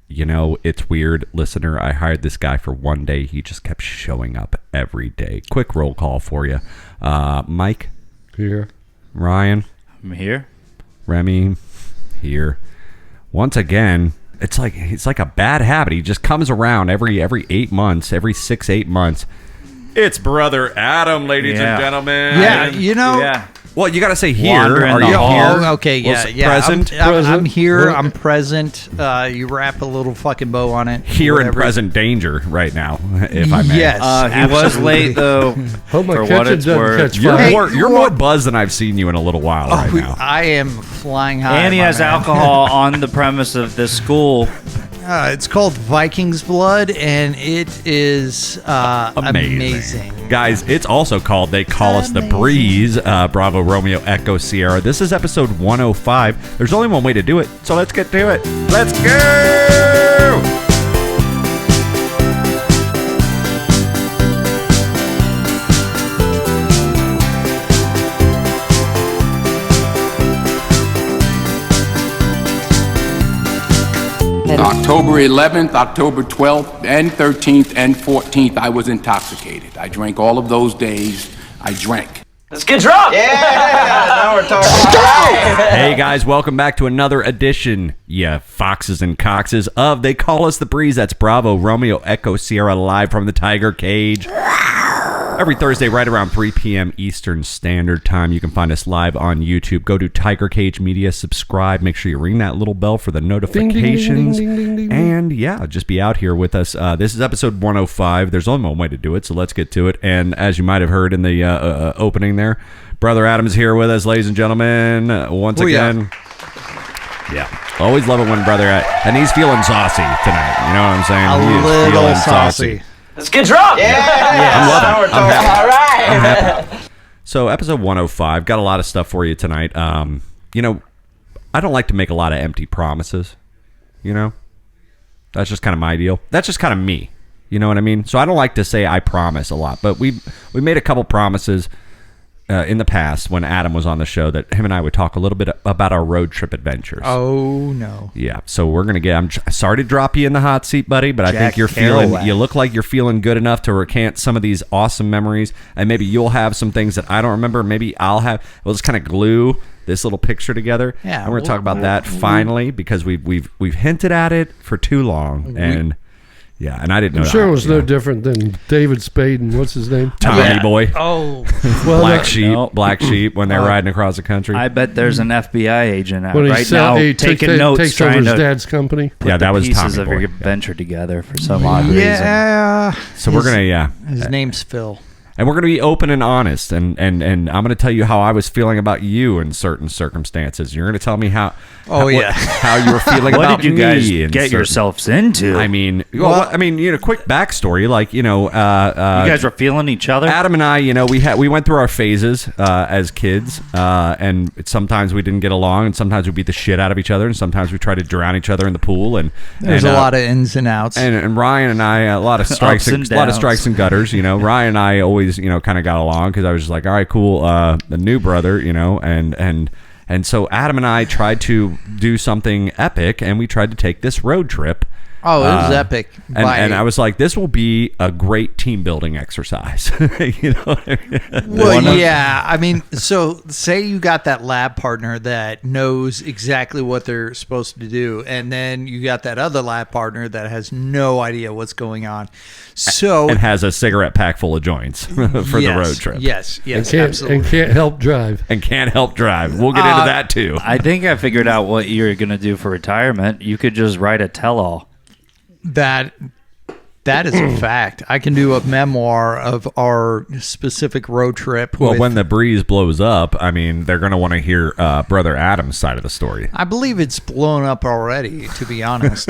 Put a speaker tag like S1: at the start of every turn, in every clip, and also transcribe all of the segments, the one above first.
S1: it's weird, listener. I hired this guy for one day. He just kept showing up every day. Quick roll call for you. Mike?
S2: Here.
S1: Ryan?
S3: I'm here.
S1: Remy? Here. Once again, it's like a bad habit. He just comes around every 8 months, every 6-8 months. It's Brother Adam, ladies and gentlemen.
S4: Yeah,
S3: Yeah.
S1: Well, you got to say here.
S3: Wander in
S1: Are
S3: the
S1: you
S3: hall.
S1: here?
S4: Okay, yeah, yeah.
S1: Present.
S4: I'm here. I'm present. You wrap a little fucking bow on it.
S1: Here in
S4: whatever.
S1: present danger right now, if I may.
S4: Yes.
S3: He was late, though,
S2: Hope my
S3: for
S2: kitchen
S3: what it's
S2: doesn't
S3: worth.
S2: catch
S1: You're
S2: fire.
S4: Hey,
S1: you're more buzzed than I've seen you in a little while right now.
S4: I am flying high.
S3: And he
S4: my
S3: has
S4: man.
S3: alcohol on the premise of this school.
S4: It's called Viking's Blood, and it is amazing.
S1: Guys, it's also called They Call Us the Breeze, Bravo Romeo Echo Sierra. This is episode 105. There's only one way to do it, so let's get to it. Let's go!
S5: October 11th, October 12th, and 13th, and 14th, I was intoxicated. I drank all of those days. I drank.
S6: Let's get drunk! Yeah! Now we're talking.
S1: Hey guys, welcome back to another edition, foxes and coxes, of They Call Us the Breeze. That's Bravo Romeo Echo Sierra live from the Tiger Cage. Every Thursday right around 3 p.m. Eastern Standard Time. You can find us live on YouTube. Go to Tiger Cage Media, subscribe. Make sure you ring that little bell for the notifications.
S2: Ding, ding, ding, ding, ding.
S1: And just be out here with us. This is episode 105. There's only one way to do it, so let's get to it. And as you might have heard in the opening there, Brother Adam's here with us, ladies and gentlemen, once again. Yeah. Always love it when Brother and he's feeling saucy tonight. You know what I'm saying?
S4: A little saucy.
S6: Let's get drunk! Yeah!
S1: I'm loving
S6: Now
S1: it.
S6: we're talking. All right!
S1: I'm happy. So episode 105, got a lot of stuff for you tonight. I don't like to make a lot of empty promises. That's just kind of my deal. That's just kind of me. You know what I mean? So I don't like to say I promise a lot, but we made a couple promises in the past when Adam was on the show that him and I would talk a little bit about our road trip adventures.
S4: Oh no!
S1: Yeah, so we're gonna get. I'm sorry to drop you in the hot seat, buddy, but I think
S4: Jack Kerouac.
S1: you look like you're feeling good enough to recant some of these awesome memories, and maybe you'll have some things that I don't remember. Maybe I'll have. We'll just kind of glue this little picture together.
S4: Yeah,
S1: and we're gonna talk about that finally because we've hinted at it for too long, and and I didn't know.
S2: I'm sure
S1: that,
S2: it was no different than David Spade and what's his name?
S1: Tommy Boy.
S4: Oh,
S2: Well,
S1: Black sheep when they're riding across the country.
S3: I bet there's an FBI agent out
S2: when
S3: right now taking notes,
S2: takes over
S3: trying
S2: his
S3: to
S2: dad's company.
S3: put
S1: Yeah, that
S3: the
S1: was
S3: pieces
S1: Tommy
S3: of
S1: Boy.
S3: your venture together for some odd reason.
S4: yeah.
S1: So we're gonna
S4: His name's Phil.
S1: and we're gonna be open and honest, and I'm gonna tell you how I was feeling about you in certain circumstances. You're gonna tell me how how you were feeling
S3: What
S1: about
S3: did you guys
S1: me in
S3: get
S1: certain-
S3: yourselves into?
S1: I mean, quick backstory, you
S3: you guys were feeling each other?
S1: Adam and I, we went through our phases as kids, and sometimes we didn't get along, and sometimes we beat the shit out of each other, and sometimes we tried to drown each other in the pool. And
S4: There's a lot of ins and outs.
S1: And Ryan and I, a lot of strikes,
S3: Ups and
S1: a lot of
S3: downs.
S1: strikes and gutters. Ryan and I always, kind of got along because I was just like, all right, cool, the new brother, and so Adam and I tried to do something epic, and we tried to take this road trip.
S4: Oh, it was epic.
S1: And I was like, this will be a great team building exercise. You know what I mean?
S4: Well, yeah. I mean, so say you got that lab partner that knows exactly what they're supposed to do, and then you got that other lab partner that has no idea what's going on. So
S1: And has a cigarette pack full of joints for the road trip.
S4: Yes,
S2: And
S4: absolutely.
S2: can't help drive.
S1: And can't help drive. We'll get into that too.
S3: I think I figured out what you're going to do for retirement. You could just write a tell-all.
S4: That is a fact. I can do a memoir of our specific road trip.
S1: Well,
S4: with-
S1: when the breeze blows up, I mean, they're going to want to hear Brother Adam's side of the story.
S4: I believe it's blown up already, to be honest.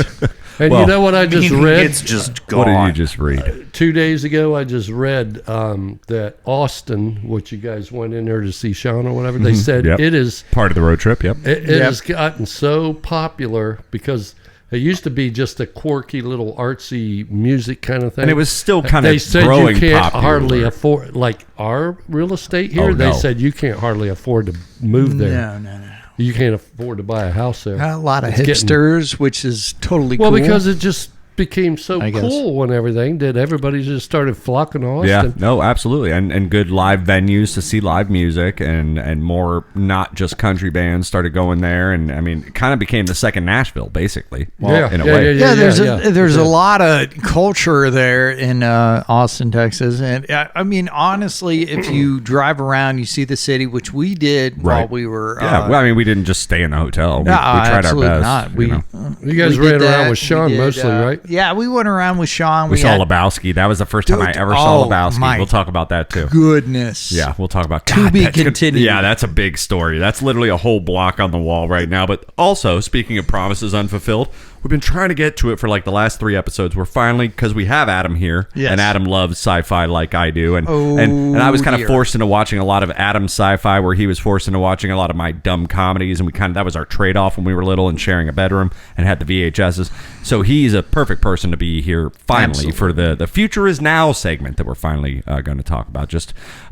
S2: And
S1: Well,
S2: you know what I just read?
S3: It's just gone.
S1: What did you just read?
S2: 2 days ago, I just read that Austin, which you guys went in there to see Sean or whatever, they said
S1: Yep.
S2: it is
S1: Part of the road trip, yep.
S2: it has gotten so popular because it used to be just a quirky little artsy music kind of thing.
S1: And it was still kind
S2: they
S1: of
S2: said
S1: growing
S2: you can't
S1: popular.
S2: hardly afford, like our real estate here,
S1: Oh,
S2: they
S1: no.
S2: said you can't hardly afford to move there.
S4: No.
S2: You can't afford to buy a house there.
S4: A lot of
S2: It's getting-
S4: hipsters, which is totally
S2: Well,
S4: cool.
S2: because it just became so
S4: I guess.
S2: cool when everything did. Everybody just started flocking to Austin.
S1: Yeah, no, absolutely, and good live venues to see live music, and more not just country bands started going there, and I mean, it kind of became the second Nashville, basically. In a way.
S4: Yeah, there's a lot of culture there in Austin, Texas, and I mean, honestly, if you drive around, you see the city, which we did while
S1: Right.
S4: we were.
S1: Yeah, well, I mean, we didn't just stay in the hotel. We tried our
S4: absolutely
S1: best.
S4: not.
S1: you
S4: We
S1: know.
S2: You guys
S4: we
S2: ran
S4: did
S2: around
S4: that.
S2: with Sean
S4: We did,
S2: mostly, right?
S4: Yeah, we went around with Sean.
S1: We saw
S4: had-
S1: Lebowski. That was the first time I
S4: Dude,
S1: ever saw
S4: oh,
S1: Lebowski.
S4: my
S1: We'll talk about that too.
S4: Goodness.
S1: Yeah, we'll talk about
S4: To be
S1: that's gonna-
S4: continued.
S1: Yeah, that's a big story. That's literally a whole block on the wall right now. But also, speaking of promises unfulfilled, we've been trying to get to it for like the last 3 episodes. We're finally, because we have Adam here,
S4: Yes.
S1: and Adam loves sci-fi like I do, and
S4: Oh,
S1: and I was kind of
S4: dear.
S1: forced into watching a lot of Adam's sci-fi, where he was forced into watching a lot of my dumb comedies, and we kind of that was our trade-off when we were little and sharing a bedroom and had the VHSs. So he's a perfect person to be here finally for the Future Is Now segment that we're finally going to talk about.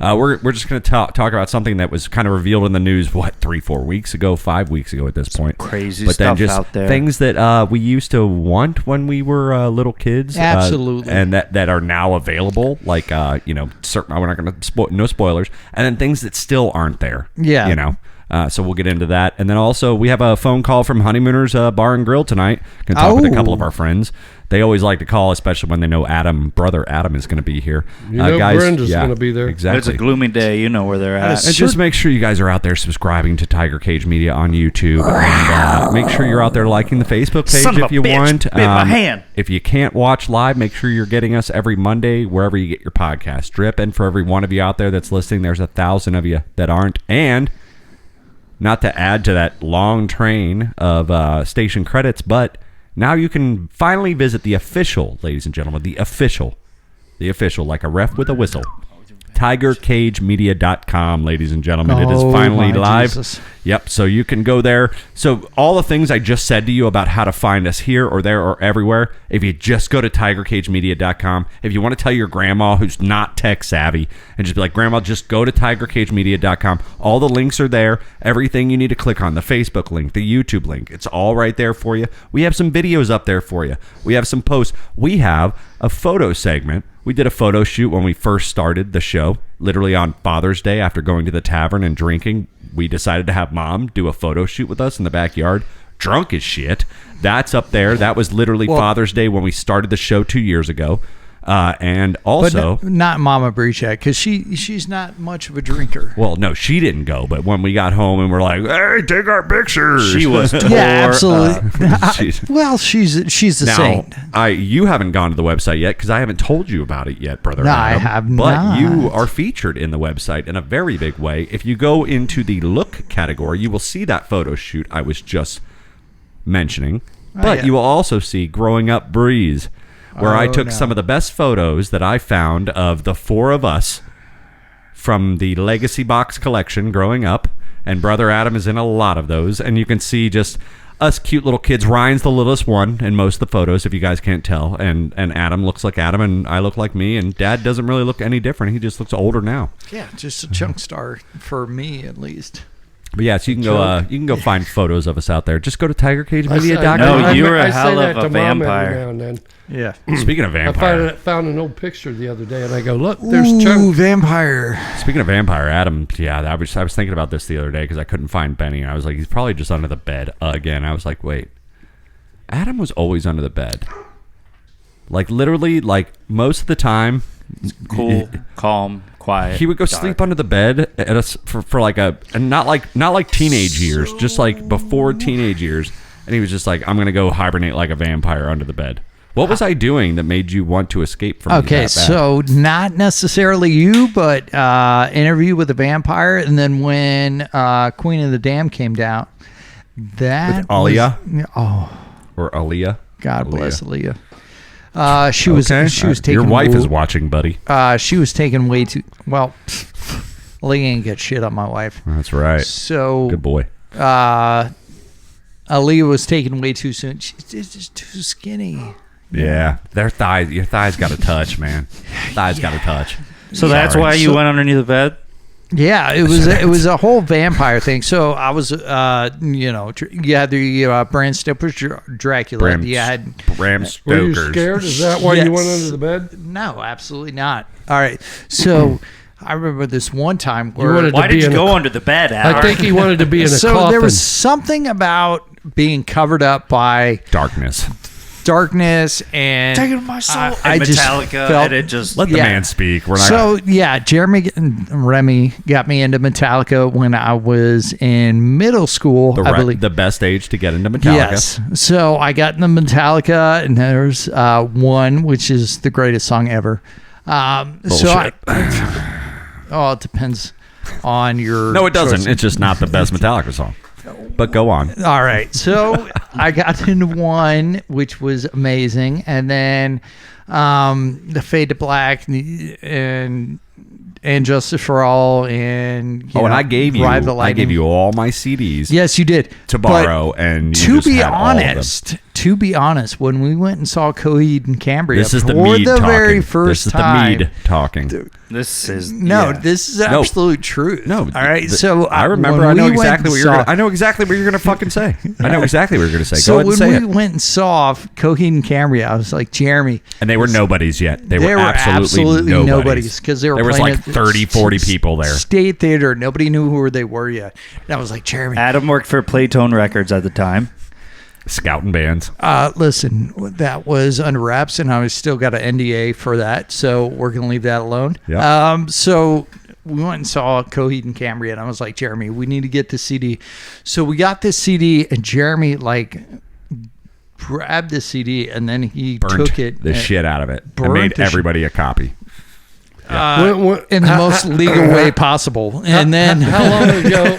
S1: We're just going to talk about something that was kind of revealed in the news 3-4 weeks ago, 5 weeks ago at this point.
S3: Crazy
S1: But then
S3: stuff
S1: just
S3: out there.
S1: things that we used to want when we were little kids,
S4: Absolutely.
S1: and that are now available. Like certain. We're not going to no spoilers, and then things that still aren't there.
S4: Yeah.
S1: So we'll get into that, and then also we have a phone call from Honeymooner's Bar and Grill tonight. Going to talk with a couple of our friends. They always like to call, especially when they know brother Adam is going to be here.
S2: You know
S1: guys,
S2: Brenda's gonna be there.
S1: Exactly.
S3: It's a gloomy day. You know where they're at.
S1: And just make sure you guys are out there subscribing to Tiger Cage Media on YouTube, and make sure you're out there liking the Facebook page
S3: Son of
S1: if
S3: a
S1: you
S3: bitch,
S1: want.
S3: bit my hand.
S1: If you can't watch live, make sure you're getting us every Monday wherever you get your podcast. Drip, and for every one of you out there that's listening, there's 1,000 of you that aren't. And not to add to that long train of station credits, but now you can finally visit the official, ladies and gentlemen, the official, like a ref with a whistle, TigerCageMedia.com, ladies and gentlemen. It is
S4: Oh,
S1: finally
S4: my
S1: live.
S4: Jesus.
S1: Yep, so you can go there. So all the things I just said to you about how to find us here or there or everywhere, if you just go to TigerCageMedia.com, if you want to tell your grandma who's not tech savvy and just be like, Grandma, just go to TigerCageMedia.com. All the links are there. Everything you need to click on, the Facebook link, the YouTube link, it's all right there for you. We have some videos up there for you. We have some posts. We have a photo segment. We did a photo shoot when we first started the show, literally on Father's Day after going to the tavern and drinking. We decided to have Mom do a photo shoot with us in the backyard, drunk as shit. That's up there. That was literally Father's Day when we started the show 2 years ago. And also,
S4: But not Mama Breachak, because she's not much of a drinker.
S1: well, no, she didn't go. But when we got home and we're like, hey, take our pictures.
S3: She was tore
S4: Yeah,
S3: up.
S4: absolutely.
S1: She's-
S4: Well, she's a
S1: Now,
S4: saint.
S1: you haven't gone to the website yet because I haven't told you about it yet, brother.
S4: No, I
S1: Adam.
S4: have
S1: But
S4: not.
S1: you are featured in the website in a very big way. If you go into the look category, you will see that photo shoot I was just mentioning. But
S4: yeah.
S1: you will also see Growing Up Breeze, where I
S4: Oh,
S1: took
S4: no.
S1: some of the best photos that I found of the four of us from the Legacy Box collection growing up. And Brother Adam is in a lot of those. And you can see just us cute little kids. Ryan's the littlest one in most of the photos, if you guys can't tell. And Adam looks like Adam, and I look like me. And Dad doesn't really look any different. He just looks older now.
S4: Yeah, just a chunk star for me at least.
S1: But yeah, so you can go find photos of us out there. Just go to
S2: I
S1: TigerCageMedia.com.
S3: No, you were a
S2: I say
S3: hell
S2: that
S3: of a
S2: to Mom every
S3: vampire.
S2: now and then.
S4: Yeah.
S1: Speaking of
S2: I
S1: vampire,
S2: found an old picture the other day, and I go, look, there's
S4: Ooh,
S2: Chunk.
S4: vampire.
S1: Speaking of vampire, Adam, yeah, I was thinking about this the other day because I couldn't find Benny, and I was like, he's probably just under the bed again. I was like, wait, Adam was always under the bed, like literally, like most of the time.
S3: Cool, calm, quiet.
S1: He would go sleep under the bed for like and not like teenage years, just like before teenage years, and he was just like, I'm gonna go hibernate like a vampire under the bed. What was I doing that made you want to escape from me
S4: Okay,
S1: that bad?
S4: so not necessarily you, but Interview with a Vampire, and then when Queen of the Dam came down, that
S1: With Aaliyah?
S4: was, oh,
S1: or Aaliyah.
S4: God
S1: Aaliyah.
S4: bless Aaliyah. She was taking
S1: Your wife is watching, buddy.
S4: she was taking way too well. Aaliyah ain't get shit on my wife.
S1: That's right.
S4: So
S1: Good boy.
S4: Aaliyah was taken way too soon. She's just too skinny.
S1: Yeah, their thighs. Your thighs got to touch, man. Thighs got to touch.
S3: So that's
S1: Sorry.
S3: why you went underneath the bed?
S4: Yeah, it was a whole vampire thing. So I was, you had the Bram Stoker's Dracula. You had
S1: Bram
S2: Were you
S1: Stoker's.
S2: scared? Is that why you went
S4: Yes.
S2: under the bed?
S4: No, absolutely not. All right, so I remember this one time
S2: You
S4: where
S2: wanted
S3: Why
S2: to be
S3: did you
S2: in
S3: go
S2: a,
S3: under the bed, Adam?
S2: I think he wanted to be in a
S4: so
S2: coffin.
S4: there was something about being covered up by
S1: Darkness.
S4: darkness and
S3: taking my soul.
S4: I
S3: and
S4: just
S3: Metallica,
S4: felt-
S3: and it just
S1: Let the
S4: Yeah.
S1: man speak. We're not.
S4: So yeah, Jeremy and Remy got me into Metallica when I was in middle school, I believe.
S1: the best age to get into Metallica.
S4: Yes. So I got into Metallica, and there's one which is the greatest song ever.
S1: Bullshit.
S4: It depends on your.
S1: No, it doesn't.
S4: choice.
S1: It's just not the best Metallica song. But go on.
S4: All right. So I got into one which was amazing, and then the Fade to Black and Justice for All, and
S1: And I gave you
S4: Ride the Lightning.
S1: all my CDs
S4: Yes, you did.
S1: to
S4: But
S1: borrow, and you
S4: to
S1: just
S4: be
S1: had all of them.
S4: honest, when we went and saw Coheed and Cambria
S1: This is the
S4: for
S1: mead
S4: the
S1: talking.
S4: very first
S1: this is
S4: time.
S1: the mead talking.
S3: this is
S4: This is absolute truth.
S1: No,
S4: all right. So
S1: I remember.
S4: when
S1: I know
S4: we went
S1: exactly
S4: and
S1: what you're.
S4: saw-
S1: I know exactly what you're gonna fucking say. I know exactly what you're gonna say.
S4: So
S1: Go ahead and say
S4: when
S1: it.
S4: we went and saw Coheed and Cambria, I was like, Jeremy,
S1: And they were nobodies yet. They
S4: there
S1: were absolutely
S4: nobodies because they were
S1: There was
S4: playing
S1: like
S4: at
S1: 30, 40 people there.
S4: State Theater. Nobody knew who they were yet. And I was like, Jeremy,
S3: Adam worked for Playtone Records at the time.
S1: Scouting bands.
S4: listen, that was under wraps, and I still got an NDA for that, so we're gonna leave that alone.
S1: Yeah.
S4: So we went and saw Coheed and Cambria, and I was like, Jeremy, we need to get this CD. So we got this CD, and Jeremy grabbed the CD, and then he
S1: Burnt
S4: took it
S1: the shit out of it. And
S4: burnt
S1: made
S4: the shit.
S1: everybody a copy.
S4: in the most legal way possible. And then
S2: how long ago?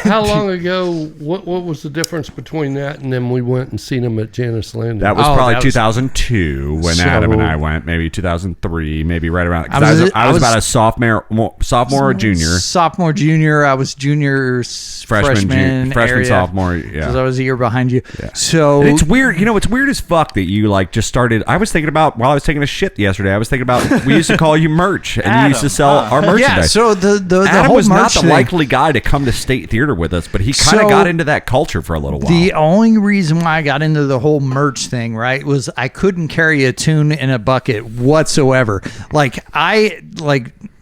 S2: how long ago? What was the difference between that and then we went and seen him at Janice Landing?
S1: That was
S4: Oh,
S1: probably
S4: that was-
S1: 2002 when
S2: So-
S1: Adam and I went. Maybe 2003, maybe right around. 'Cause
S4: I
S1: I was
S4: was-
S1: about a sophomore or junior.
S4: sophomore, junior. I was junior, freshman, area,
S1: sophomore.
S4: because
S1: Yeah.
S4: I was a year behind you. So
S1: And it's weird, it's weird as fuck that you like just started. I was thinking about while I was taking a shit yesterday. I was thinking about we used to call you merch, and you used to sell our merchandise.
S4: yeah. So the
S1: Adam
S4: whole
S1: was not
S4: merch
S1: the
S4: thing-
S1: likely guy to come to State Theater with us, but he kind of
S4: So,
S1: got into that culture for a little while.
S4: The only reason why I got into the whole merch thing, right, was I couldn't carry a tune in a bucket whatsoever. Like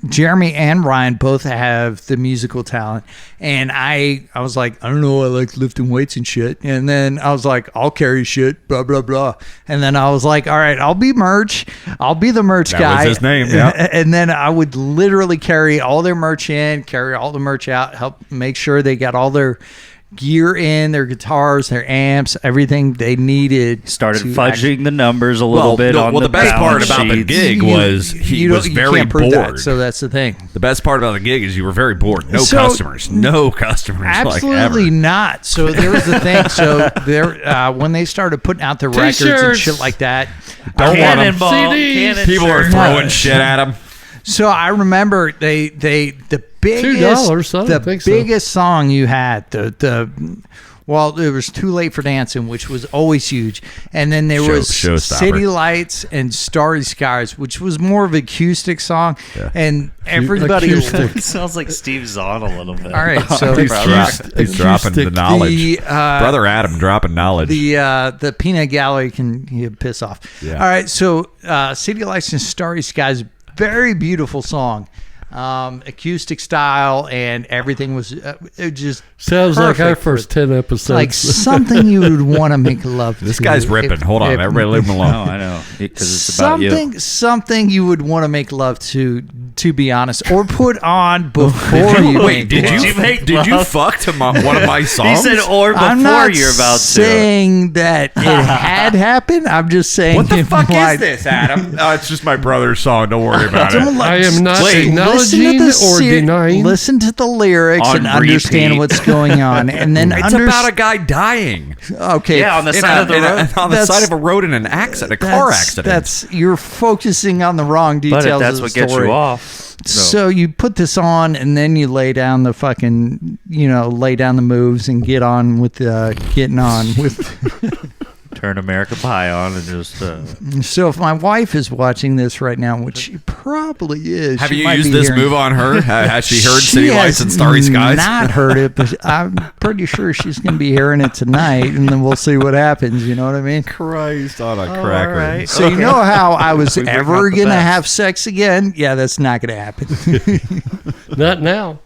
S4: Jeremy and Ryan both have the musical talent, and I was like, I don't know, I like lifting weights and shit. And then I was like, I'll carry shit, blah blah blah. And then I was like, all right, I'll be merch. I'll be the merch
S1: That
S4: guy.
S1: was his name, yeah.
S4: And then I would literally carry all their merch in, carry all the merch out, help make sure they got all their gear in, their guitars, their amps, everything they needed.
S3: Started
S4: to
S3: fudging the numbers a little bit on
S1: the best part
S3: balance
S1: about the
S3: sheets.
S1: gig was he was very
S4: can't prove
S1: bored.
S4: that, so that's the thing.
S1: The best part about the gig is you were very bored. No
S4: So-
S1: customers. No customers.
S4: Absolutely
S1: like ever.
S4: not. So there was the thing. So there, when they started putting out the records and
S2: T-shirts.
S4: shit like that,
S1: Don't want 'em.
S3: Cannonball,
S2: CDs.
S3: cannon
S1: People are
S3: shirt.
S1: throwing shit at him.
S4: so I remember the biggest
S2: $2, I don't
S4: the
S2: think so.
S4: biggest song you had well, there was Too Late for Dancing, which was always huge. And then there was
S1: Showstopper.
S4: City Lights and Starry Skies, which was more of an acoustic song.
S1: Yeah.
S4: And everybody...
S2: Acoustic.
S3: It sounds like Steve Zahn a little bit.
S4: All right, so
S1: He's dropping the knowledge.
S4: The,
S1: Brother Adam dropping knowledge.
S4: the peanut gallery can piss off.
S1: Yeah.
S4: All right, so City Lights and Starry Skies, very beautiful song. Acoustic style, and everything was it just
S2: Sounds like our
S4: perfect for-
S2: first 10 episodes.
S4: like something you would want to make love to.
S1: This guy's ripping. Hold on. Everybody leave him alone.
S3: No, I know. Because it's about you.
S4: something you would want to make love to be honest, or put on before you
S1: Wait,
S4: make
S1: did
S4: love.
S1: you
S3: make
S1: did you
S3: love?
S1: fuck to one of my songs?
S3: He said, or before
S4: I'm not
S3: you're about to.
S4: saying that it had happened. I'm just saying.
S1: What the
S4: it
S1: fuck
S4: might-
S1: is this, Adam? Oh, it's just my brother's song. Don't worry about
S4: Don't
S1: it.
S4: let-
S2: I am not
S1: Wait,
S2: acknowledging or denying.
S4: Listen to the lyrics
S3: On
S4: and understand
S3: repeat.
S4: what's going on, and then
S1: It's about a guy dying
S4: okay.
S3: Yeah, on the
S1: in
S3: side
S1: a-
S3: of the
S1: in a-
S3: road.
S1: on the
S4: That's-
S1: side of a road in an accident, a car accident.
S4: That's you're focusing on the wrong details.
S3: But if that's
S4: of
S3: what
S4: the
S3: gets
S4: story.
S3: you off.
S4: So you put this on, and then you lay down the fucking, lay down the moves and get on with getting on with.
S3: Turn American Pie on and just.
S4: So if my wife is watching this right now, which she probably is,
S1: Have
S4: she
S1: you
S4: might
S1: used
S4: be
S1: this
S4: hearing-
S1: move on her? Has she heard
S4: She
S1: City Lights
S4: has
S1: and Starry Skies?
S4: Not heard it, but I'm pretty sure she's going to be hearing it tonight, and then we'll see what happens. You know what I mean?
S1: Christ on a cracker.
S4: So you know how I was
S3: bring out
S4: ever
S3: the
S4: going to
S3: best.
S4: have sex again? Yeah, that's not going to happen.
S2: Not now.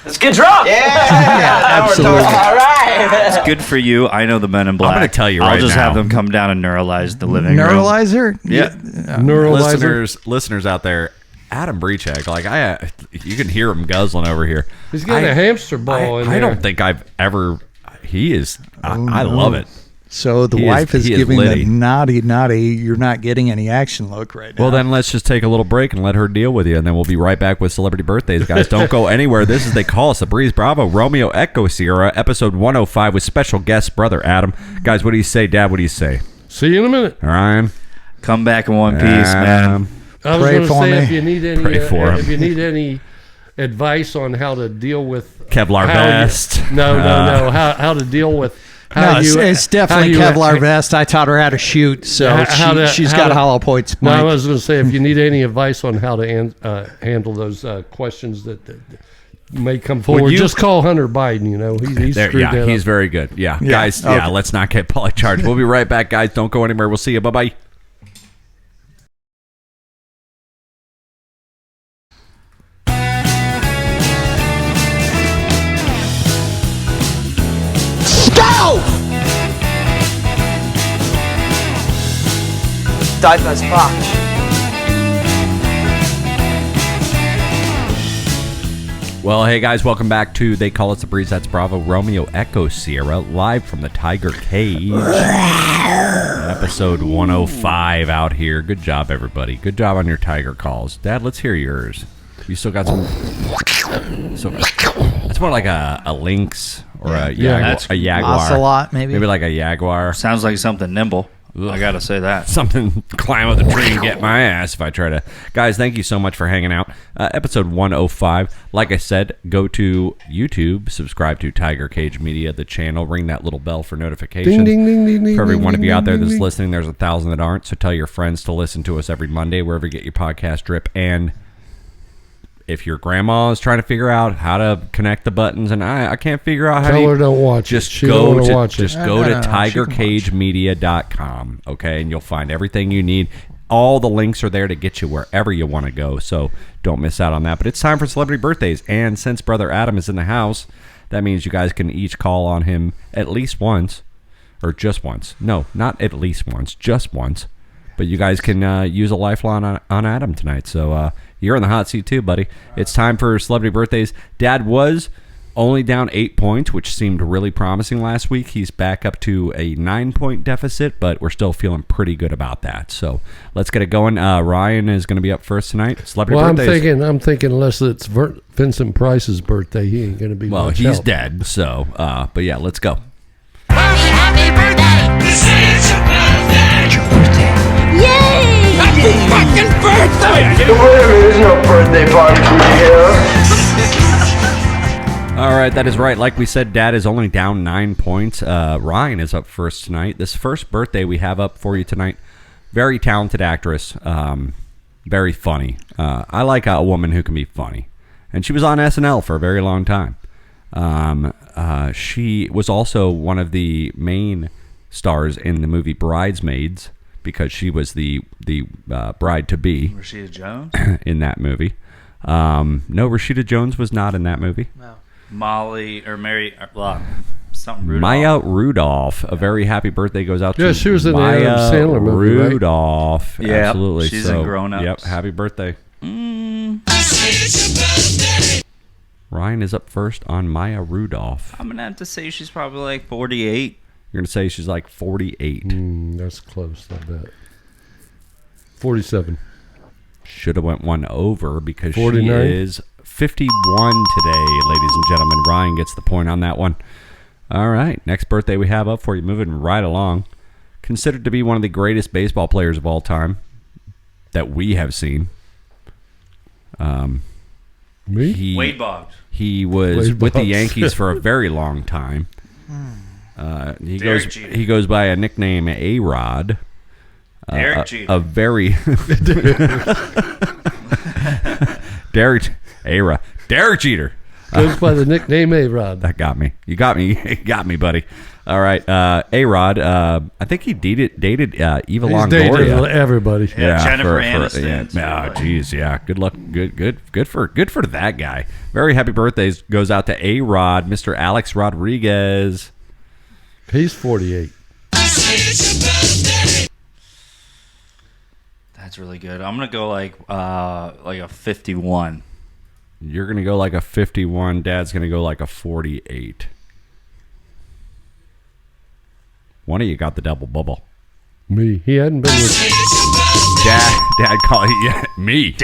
S6: Let's get drunk. Yeah,
S4: absolutely.
S6: All right.
S3: It's good for you. I know the Men in Black.
S1: gonna tell you
S3: I'll
S1: right
S3: just
S1: now.
S3: have them come down and neuralize the living room.
S4: Neuralizer?
S3: Yeah.
S2: Neuralizer.
S1: Listeners out there, Adam Breachek, like you can hear him guzzling over here.
S2: He's got a hamster ball in there.
S1: I don't think I've ever. He is. I love it.
S4: So the
S1: He is-
S4: wife is
S1: he is
S4: giving
S1: litty.
S4: the naughty, you're not getting any action look right now.
S1: Well, then let's just take a little break and let her deal with you, and then we'll be right back with Celebrity Birthdays, guys. Don't go anywhere. This is They Call Us the Breeze. Bravo, Romeo, Echo, Sierra, episode 105 with special guest brother Adam. Guys, what do you say, Dad? What do you say?
S2: See you in a minute.
S1: Ryan?
S3: Come back in one piece, man.
S2: I was
S4: Pray
S2: going to
S4: for
S2: say
S4: me.
S2: if you need any,
S1: Pray for him.
S2: if you need any advice on how to deal with
S1: Kevlar
S2: how you-
S1: vest.
S2: no, how to deal with how
S4: No, it's definitely Kevlar vest. I taught her how to shoot, so she's got hollow points.
S2: No, I
S4: Mike.
S2: was going to say if you need any advice on how to handle those questions that may come forward,
S1: you-
S2: just call Hunter Biden. You know, he's
S1: There,
S2: screwed
S1: yeah,
S2: that
S1: he's
S2: up.
S1: very good. Yeah,
S4: Yeah,
S1: guys,
S4: okay.
S1: yeah, let's not get polycharged. We'll be right back, guys. Don't go anywhere. We'll see you. Bye-bye.
S6: Dive as fuck.
S1: Well, hey, guys, welcome back to They Call Us the Breeze. That's Bravo, Romeo, Echo, Sierra, live from the Tiger Cage. Episode 105 out here. Good job, everybody. Good job on your tiger calls. Dad, let's hear yours. You still got some... So, it's more like a lynx or a jaguar.
S4: Ocelot, maybe?
S1: Maybe like a jaguar.
S3: Sounds like something nimble. I got to say that.
S1: Something climb up the tree and get my ass if I try to. Guys, thank you so much for hanging out. Episode 105. Like I said, go to YouTube, subscribe to Tiger Cage Media, the channel, ring that little bell for notifications.
S2: Ding, ding, ding, ding, ding,
S1: For every
S2: ding,
S1: one of
S2: ding,
S1: you out there
S2: ding,
S1: that's
S2: ding.
S1: listening, there's 1,000 that aren't. So tell your friends to listen to us every Monday, wherever you get your podcast drip. And if your grandma is trying to figure out how to connect the buttons, and I can't figure out how
S2: Tell
S1: to
S2: her don't watch it.
S1: just
S2: She
S1: go
S2: don't wanna
S1: to
S2: watch it.
S1: just go
S4: No,
S1: to
S4: no, no, she can watch.
S1: tigercagemedia.com, okay, and you'll find everything you need. All the links are there to get you wherever you want to go, so don't miss out on that. But it's time for Celebrity Birthdays, and since Brother Adam is in the house, that means you guys can each call on him at least once, or just once. No, not at least once, just once. But you guys can use a lifeline on Adam tonight. So you're in the hot seat too, buddy. It's time for Celebrity Birthdays. Dad was only down 8 points, which seemed really promising last week. He's back up to a 9-point deficit, but we're still feeling pretty good about that. So let's get it going. Ryan is going to be up first tonight. Celebrity
S2: Well,
S1: Birthdays.
S2: I'm thinking unless it's Vincent Price's birthday, he ain't going to be.
S1: Well,
S2: much
S1: he's
S2: help.
S1: dead. So, but yeah, let's go.
S7: Happy birthday! This is your birthday! It's your birthday. Yay! Happy fucking birthday!
S6: There's no birthday party for you here.
S1: All right, that is right. Like we said, Dad is only down 9 points. Ryan is up first tonight. This first birthday we have up for you tonight. Very talented actress. Very funny. I like a woman who can be funny. And she was on SNL for a very long time. She was also one of the main stars in the movie Bridesmaids because she was the bride-to-be
S3: Rashida Jones?
S1: in that movie. No, Rashida Jones was not in that movie.
S3: Molly or Mary, something Rudolph.
S1: Maya Rudolph. A very happy birthday goes out to
S2: Yeah, she was in the
S1: Maya
S2: Adam Sandler movie, right?
S1: Rudolph.
S3: Yep,
S1: Absolutely.
S3: she's in Grown Ups.
S1: Yep, happy birthday.
S7: This is your birthday!
S1: Ryan is up first on Maya Rudolph.
S3: I'm going to have to say she's probably like 48.
S1: You're going to say she's like 48.
S2: That's close. I bet. 47.
S1: Should have went one over because
S2: 49?
S1: she is 51 today, ladies and gentlemen. Ryan gets the point on that one. All right, next birthday we have up for you, moving right along. Considered to be one of the greatest baseball players of all time that we have seen.
S2: Me?
S3: Wade Boggs.
S1: He was
S2: Wade
S1: with the
S2: Boggs.
S1: Yankees for a very long time. He goes by a nickname A-Rod.
S3: Derek Jeter.
S1: A very Derek Jeter.
S2: Goes by the nickname A-Rod.
S1: That got me. You got me. You got me, buddy. All right. A-Rod. I think he dated Eva
S2: He's
S1: Longoria.
S2: dated everybody.
S3: Jennifer Aniston.
S1: Oh, geez. Yeah. Good luck. Good for that guy. Very happy birthdays goes out to A-Rod, Mr. Alex Rodriguez.
S2: He's 48.
S3: That's really good. I'm gonna go like a 51.
S1: You're gonna go like a 51. Dad's gonna go like a 48. One of you got the double bubble.
S2: Me. He hadn't been with
S1: Dad call me.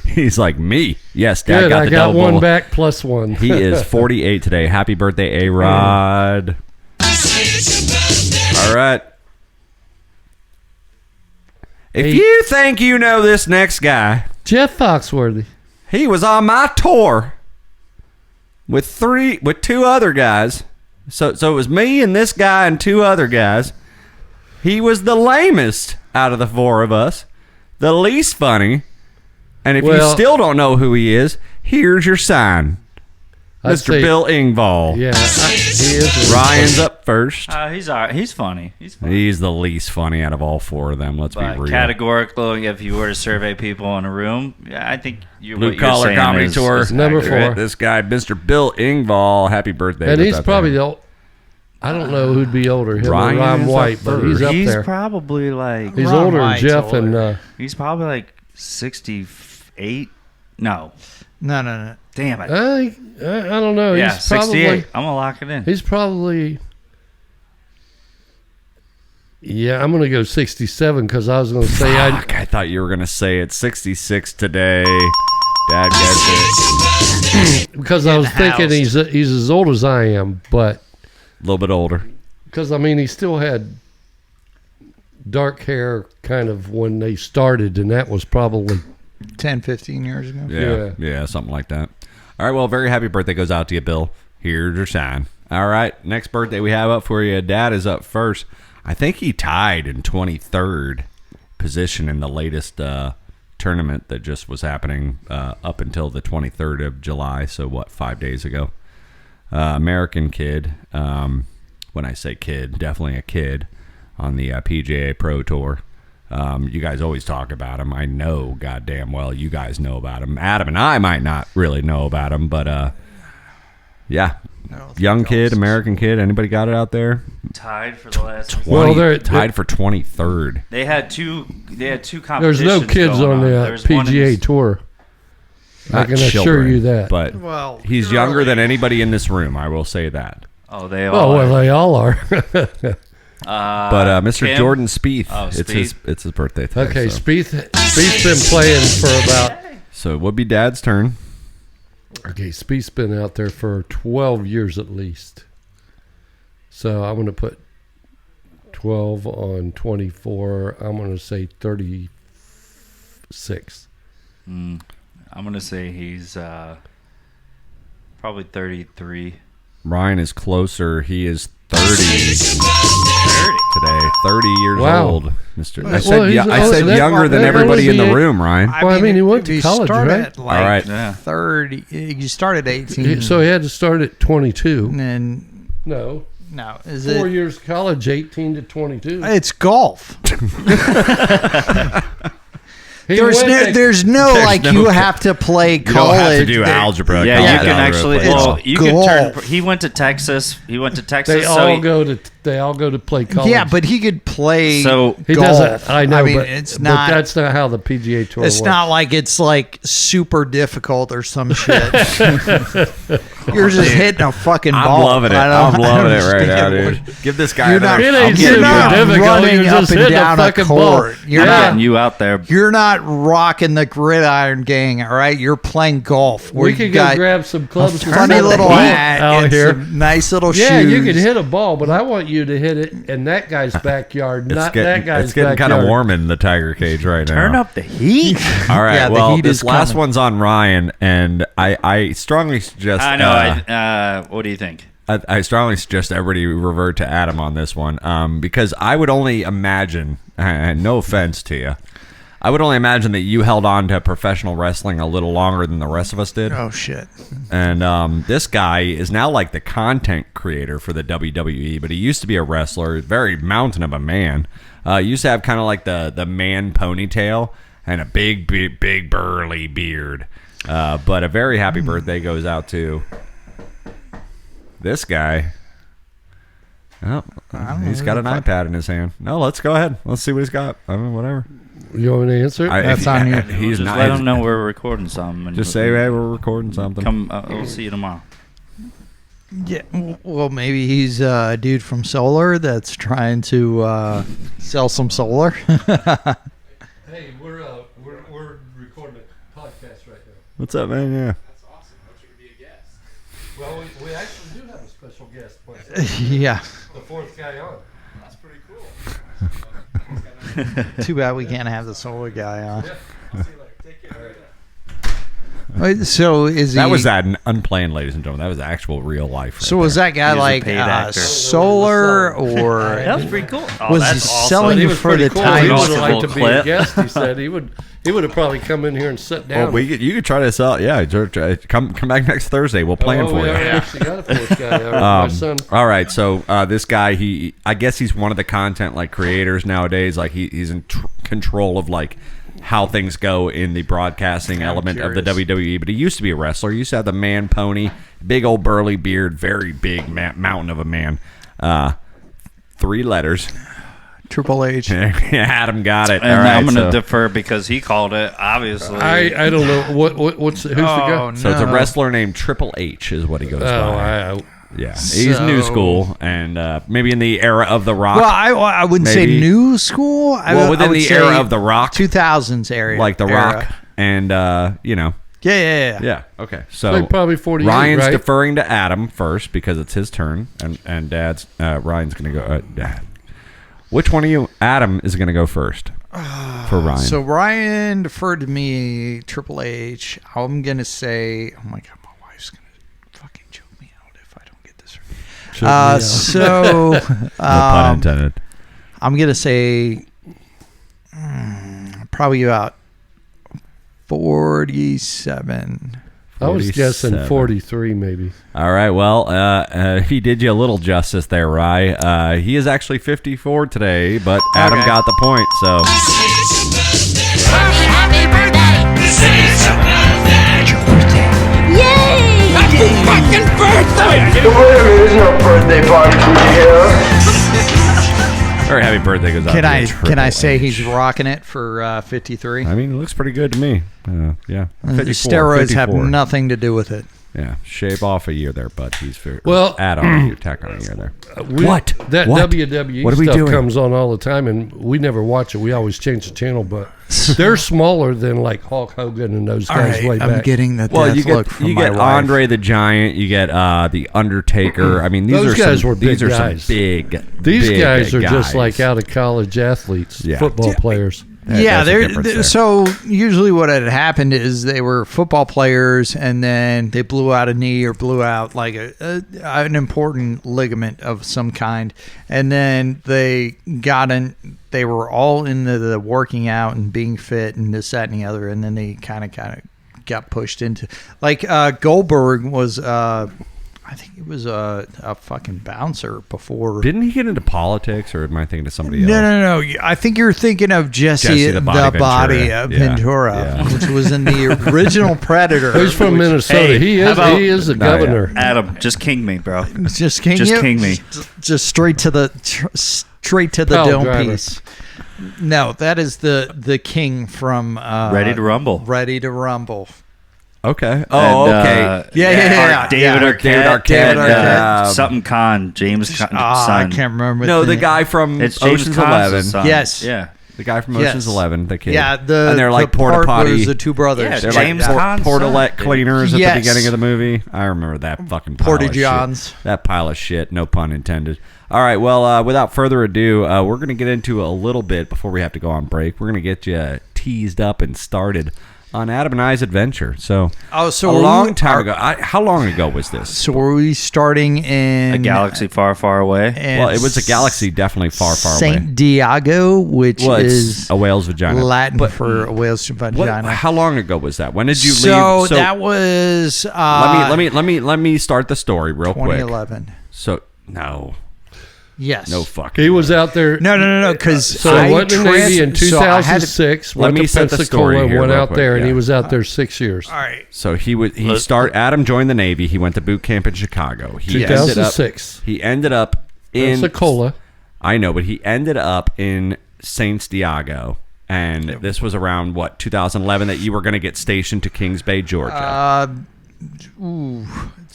S1: He's like me. Yes, Dad
S2: Good,
S1: got the
S2: I got
S1: double
S2: one
S1: bubble.
S2: back plus one.
S1: He is 48 today. Happy birthday, A-Rod. All right. If you think you know this next guy,
S2: Jeff Foxworthy.
S1: he was on my tour with two other guys. So it was me and this guy and two other guys. He was the lamest out of the four of us, the least funny. And if you still don't know who he is, here's your sign.
S2: I'd
S1: Mr.
S2: say-
S1: Bill Engvall.
S2: Yeah, he is.
S1: Ryan's up first.
S3: He's all right. He's funny.
S1: He's the least funny out of all four of them. Let's be
S3: But
S1: real.
S3: categorically, if you were to survey people in a room, I think
S1: Blue Collar Comedy Tour.
S3: is
S2: Number
S3: accurate.
S2: four.
S1: This guy, Mr. Bill Engvall. Happy birthday.
S2: And
S1: with
S2: he's
S1: that
S2: probably
S1: thing.
S2: I don't know who'd be older, him
S1: Ryan
S2: or Ryan
S1: is
S2: White,
S1: up
S2: but he's up
S3: He's
S2: there.
S3: probably like
S2: He's
S4: Ron
S2: older than
S4: White's
S2: Jeff
S4: older.
S2: and
S3: he's probably like 68. No,
S4: No.
S3: damn it.
S2: I don't know.
S3: Yeah,
S2: He's probably
S3: 68. I'm gonna lock it in.
S2: He's probably. Yeah, I'm going to go 67 because I was going to say
S1: Fuck, I thought you were going to say it's 66 today. Dad gets it.
S2: because I was thinking he's as old as I am, but
S1: A little bit older.
S2: because I mean he still had dark hair kind of when they started, and that was probably
S4: 10, 15 years ago.
S1: Yeah, something like that. All right, well, very happy birthday goes out to you, Bill. Here's your sign. All right, next birthday we have up for you. Dad is up first. I think he tied in 23rd position in the latest tournament that just was happening up until the 23rd of July. So, 5 days ago? American kid. When I say kid, definitely a kid on the PGA Pro Tour. You guys always talk about him. I know goddamn well you guys know about him. Adam and I might not really know about him, but yeah. Young kid, American kid. Anybody got it out there?
S3: Tied for the last.
S1: 20,
S2: Well, they're
S1: tied for 23rd.
S3: They had two competitions.
S2: there's no kids
S3: going
S2: on the
S3: There's one in
S2: PGA Tour. I
S1: Not
S2: can assure
S1: children,
S2: you that.
S1: But
S4: Well,
S1: he's younger than anybody in this room. I will say that.
S3: Oh, they all.
S2: Oh well,
S3: are.
S2: they all are.
S1: But Mr.
S3: Kim?
S1: Jordan Spieth,
S3: Oh,
S1: it's his birthday today.
S2: Okay,
S1: so.
S2: Spieth's been playing for about.
S1: So it would be Dad's turn.
S2: Okay, Spieth's been out there for 12 years at least. So I'm going to put 12 on 24. I'm going to say 36.
S3: I'm gonna say he's probably 33.
S1: Ryan is closer. He is 30 today. 30 years
S2: Wow.
S1: old, Mr. I
S2: Well,
S1: said,
S2: he's-
S1: I said
S2: that-
S1: younger than
S2: that
S1: everybody in
S2: only
S1: the
S2: be-
S1: room, Ryan.
S2: Well, I mean, he went to
S4: if you
S2: college,
S4: start
S2: right?
S4: at like
S1: All right.
S3: Yeah.
S4: 30. You start at 18.
S2: So he had to start at 22.
S4: and then
S2: No.
S4: no, is
S2: 4
S4: it?
S2: years college, 18 to 22.
S4: It's golf.
S2: He
S4: There's
S2: went
S4: no,
S2: to-
S4: there's no
S1: There's
S4: like
S1: no
S4: you
S1: co-
S4: have to play
S1: You don't
S4: college.
S1: have to do
S4: There-
S1: algebra.
S3: Yeah,
S1: college
S3: you can
S1: algebra
S3: actually.
S1: plays
S3: Well,
S1: golf.
S3: you can turn.
S4: golf.
S3: He went to Texas. He went to Texas.
S2: They
S3: so
S2: all
S3: he-
S2: go to play college.
S4: Yeah, but he could play.
S3: So
S2: he
S4: golf.
S2: doesn't. I know,
S4: I mean,
S2: but
S4: it's
S2: but
S4: not.
S2: that's not how the PGA Tour
S4: It's
S2: works.
S4: not like it's like super difficult or some shit. You're just hitting a fucking
S1: I'm
S4: ball.
S1: loving it.
S4: I don't
S1: I'm loving it right now,
S4: understand
S1: dude. Give this guy
S4: You're
S1: another.
S4: not-
S2: It
S1: I'll
S2: ain't
S1: give
S4: You're
S1: you
S2: super
S4: not
S1: another-
S2: difficult.
S4: running
S2: You're
S4: up
S2: just
S4: and
S2: hitting
S4: down
S2: a
S4: a
S2: fucking
S4: court.
S2: ball.
S4: You're
S3: getting
S4: not.
S3: you out there.
S4: You're not rocking the gridiron gang, all right? You're playing golf. where
S2: We
S4: you
S2: could go
S4: got
S2: grab some clubs. and
S4: funny
S2: some
S4: little
S2: heat
S4: hat
S2: out
S4: and
S2: here.
S4: some nice little
S2: Yeah,
S4: shoes.
S2: you can hit a ball, but I want you to hit it in that guy's backyard, not that guy's
S1: it's getting
S2: backyard.
S1: kind of warm in the Tiger cage right now.
S3: Turn up the heat.
S1: All right.
S4: Yeah, the
S1: well,
S4: heat
S1: this
S4: is
S1: last
S4: coming.
S1: one's on Ryan, and I strongly suggest.
S3: I know. What do you think?
S1: I strongly suggest everybody revert to Adam on this one, because I would only imagine, and no offense to you, I would only imagine that you held on to professional wrestling a little longer than the rest of us did.
S4: Oh shit!
S1: And this guy is now like the content creator for the WWE, but he used to be a wrestler, very mountain of a man. Used to have kind of like the man ponytail and a big burly beard. But a very happy birthday goes out to this guy. Oh, he's got an iPad in his hand. No, let's go ahead. Let's see what he's got. I mean, whatever.
S2: You want me to answer?
S4: That's on you.
S1: He's
S3: Just
S1: not.
S3: let them know we're recording something. And
S1: Just say, hey, we're recording something.
S3: Come, we'll see you tomorrow.
S4: Yeah, well, maybe he's a dude from Solar that's trying to sell some solar.
S2: Hey, we're recording a podcast right now.
S1: What's up, man? Yeah.
S8: That's awesome. I want you to be a guest.
S2: Well, we actually do have a special guest.
S4: Yeah.
S2: The fourth guy on.
S8: That's pretty cool.
S4: Too bad we can't have the solar guy on.
S8: See you later. Take care.
S4: Wait, so is he?
S1: That was that unplanned, ladies and gentlemen. That was actual real life. Right
S4: So was that guy
S3: He's a
S4: like
S3: paid actor.
S4: Solar or
S3: That was pretty cool. Oh,
S4: was he
S3: that's awesome.
S4: selling
S2: He
S4: you
S2: was
S4: for
S2: pretty
S4: the
S2: cool.
S4: time?
S2: He would
S3: Multiple
S2: have liked to be a
S3: clip.
S2: guest. He said he would have probably come in here and sit down.
S1: Well, you could try to sell. Yeah, come back next Thursday. We'll plan for
S2: we
S1: you.
S2: actually got a fourth guy. My son.
S1: All right, so this guy, I guess he's one of the content like creators nowadays. Like he's in control of like how things go in the broadcasting element of the WWE. But he used to be a wrestler. He used to have the man pony, big old burly beard, very big mountain of a man. 3 letters.
S4: Triple H.
S1: Adam got it.
S3: And
S1: All right,
S3: I'm going to
S1: so,
S3: defer because he called it, obviously.
S2: I don't know who's the guy.
S4: Oh,
S1: so it's a
S4: no.
S1: wrestler named Triple H is what he goes by. Yeah, he's
S4: So-
S1: new school and maybe in the era of The Rock.
S4: Well, I wouldn't
S1: Maybe.
S4: say new school.
S1: Well, within the era of The Rock.
S4: 2000s area,
S1: like The Rock and
S4: Yeah.
S1: yeah, okay, so
S2: Like probably 48,
S1: Ryan's
S2: right?
S1: deferring to Adam first because it's his turn, and Dad's Ryan's gonna go. Dad, which one of you? Adam is gonna go first for Ryan.
S4: So Ryan deferred to me. Triple H. I'm gonna say. Oh my god, my wife's gonna fucking choke me out if I don't get this right. So
S1: no pun intended.
S4: I'm gonna say probably about 47.
S2: I was guessing
S1: 47.
S2: 43 maybe.
S1: All right, well, he did you a little justice there, Rye. He is actually 54 today, but Adam
S4: Okay.
S1: got the point. So
S7: Happy birthday! Yay! Happy fucking birthday!
S6: There is no birthday party for you here.
S1: very happy birthday goes out.
S4: Can
S1: to
S4: I
S1: Triple
S4: say
S1: H.
S4: he's rocking it for 53?
S1: I mean, it looks pretty good to me. Yeah,
S4: The
S1: 54,
S4: steroids have
S1: 54.
S4: nothing to do with it.
S1: Yeah, shave off a year there, but he's fair.
S2: Well,
S1: add on a year, tack on a year there.
S2: What? That
S1: What?
S2: WWE
S1: What are we
S2: stuff
S1: doing?
S2: comes on all the time, and we never watch it. We always change the channel, but they're smaller than like Hulk Hogan and those guys way
S4: I'm
S2: back.
S4: getting the
S1: Well,
S4: death
S1: you
S4: look
S1: get
S4: from
S1: you
S4: my
S1: get
S4: wife.
S1: Andre the Giant, you get the Undertaker. I mean, these
S2: Those
S1: are
S2: guys
S1: some,
S2: were
S1: these
S2: big
S1: are
S2: guys.
S1: some big.
S2: These
S1: big
S2: guys are just
S1: guys.
S2: like out of college athletes,
S1: Yeah.
S2: football players.
S4: Yeah,
S1: there's a difference there.
S4: so usually what had happened is they were football players, and then they blew out a knee or blew out like an important ligament of some kind, and then they got in. They were all into the working out and being fit and this, that, and the other, and then they kind of got pushed into like Goldberg was. I think he was a fucking bouncer before.
S1: Didn't he get into politics, or am I thinking of somebody else?
S4: No. I think you're thinking of Jesse the Body Ventura,
S1: Yeah.
S4: which was in the original Predator.
S2: He's from Minnesota.
S3: Hey,
S2: he
S3: how about-
S2: is the
S1: No, yeah.
S2: governor.
S3: Adam, just king me, bro.
S4: Just king
S3: Just
S4: you?
S3: king me.
S4: Just straight to the
S2: Pile
S4: dome
S2: driver.
S4: piece. No, that is the king from
S3: Ready to Rumble.
S4: Ready to Rumble.
S1: Okay. Oh,
S3: And,
S1: okay.
S4: Yeah.
S3: David Arquette.
S1: David Arquette.
S4: David Arquette.
S3: Something Khan. James Khan.
S4: I
S3: son.
S4: can't remember.
S1: No, the guy from
S3: It's James
S1: Ocean's
S3: Kahn's
S1: 11.
S3: son.
S4: Yes.
S3: Yeah.
S1: The guy from
S4: Yes.
S1: Ocean's 11, the kid.
S4: Yeah,
S1: and they're like
S4: the
S1: porta
S4: part
S1: potty.
S4: was the two brothers.
S3: Yeah,
S1: They're
S3: James
S1: like
S3: Kahn's
S1: portalette
S3: son.
S1: cleaners at
S4: Yes.
S1: the beginning of the movie. I remember that fucking pile
S4: Porta
S1: of shit.
S4: Johns.
S1: That pile of shit, no pun intended. All right, well, without further ado, we're going to get into a little bit before we have to go on break. We're going to get you teased up and started on Adam and I's adventure. So,
S4: so
S1: a
S4: were
S1: long
S4: we-
S1: time
S4: are-
S1: ago. How long ago was this?
S4: So were we starting in
S3: A galaxy far, far away.
S4: and
S1: Well, it was a galaxy definitely far, far away.
S4: Saint Diego, which
S1: Well, it's
S4: is
S1: a whale's vagina.
S4: Latin
S1: But
S4: for a whale's vagina.
S1: how long ago was that? When did you
S4: so
S1: leave?
S4: that was
S1: let me start the story real quick.
S4: 2011.
S1: So no
S4: Yes.
S1: fucking.
S2: He was out there.
S4: No. Because
S2: So I went in the Navy in 2006.
S1: Let
S2: Went
S1: me
S2: to
S1: set the story
S2: Pensacola,
S1: here
S2: went
S1: real
S2: out
S1: quick,
S2: there, and
S1: yeah.
S2: he was out there 6 years.
S4: All right.
S1: So Adam joined the Navy. He went to boot camp in Chicago. He
S2: 2006.
S1: ended up in
S2: Pensacola.
S1: I know, but he ended up in Saint Diego. And this was around 2011 that you were going to get stationed to Kings Bay, Georgia.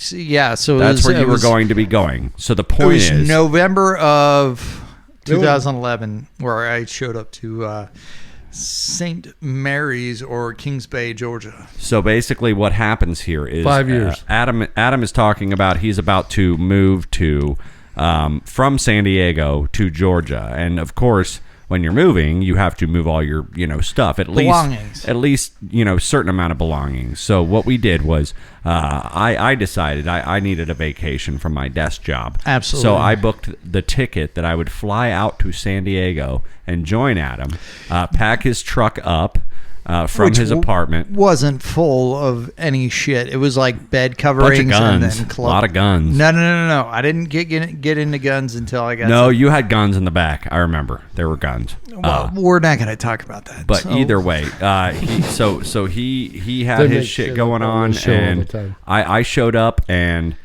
S4: Yeah. So
S1: That's where you were
S4: was-
S1: going to be going. So the
S4: It
S1: point
S4: was
S1: is,
S4: November of 2011 where I showed up to St. Mary's or Kings Bay, Georgia.
S1: so basically what happens here is
S2: 5 years.
S1: Adam is talking about he's about to move to from San Diego to Georgia, and of course when you're moving you have to move all your stuff,
S4: Belongings.
S1: at least certain amount of belongings. So what we did was I decided I needed a vacation from my desk job.
S4: Absolutely.
S1: So I booked the ticket that I would fly out to San Diego and join Adam, pack his truck up from
S4: Which
S1: his apartment.
S4: Wasn't full of any shit. It was like bed
S1: Bunch
S4: coverings
S1: of guns,
S4: and then
S1: a lot of guns.
S4: No. I didn't get into guns until I got.
S1: No, you had guns in the back. I remember there were guns.
S4: Well, we're not going to talk about that.
S1: But
S4: so-
S1: either way, he had
S2: They
S1: his
S2: make
S1: shit
S2: shit
S1: going
S2: up on
S1: on,
S2: the show all the
S1: and
S2: time.
S1: I showed up and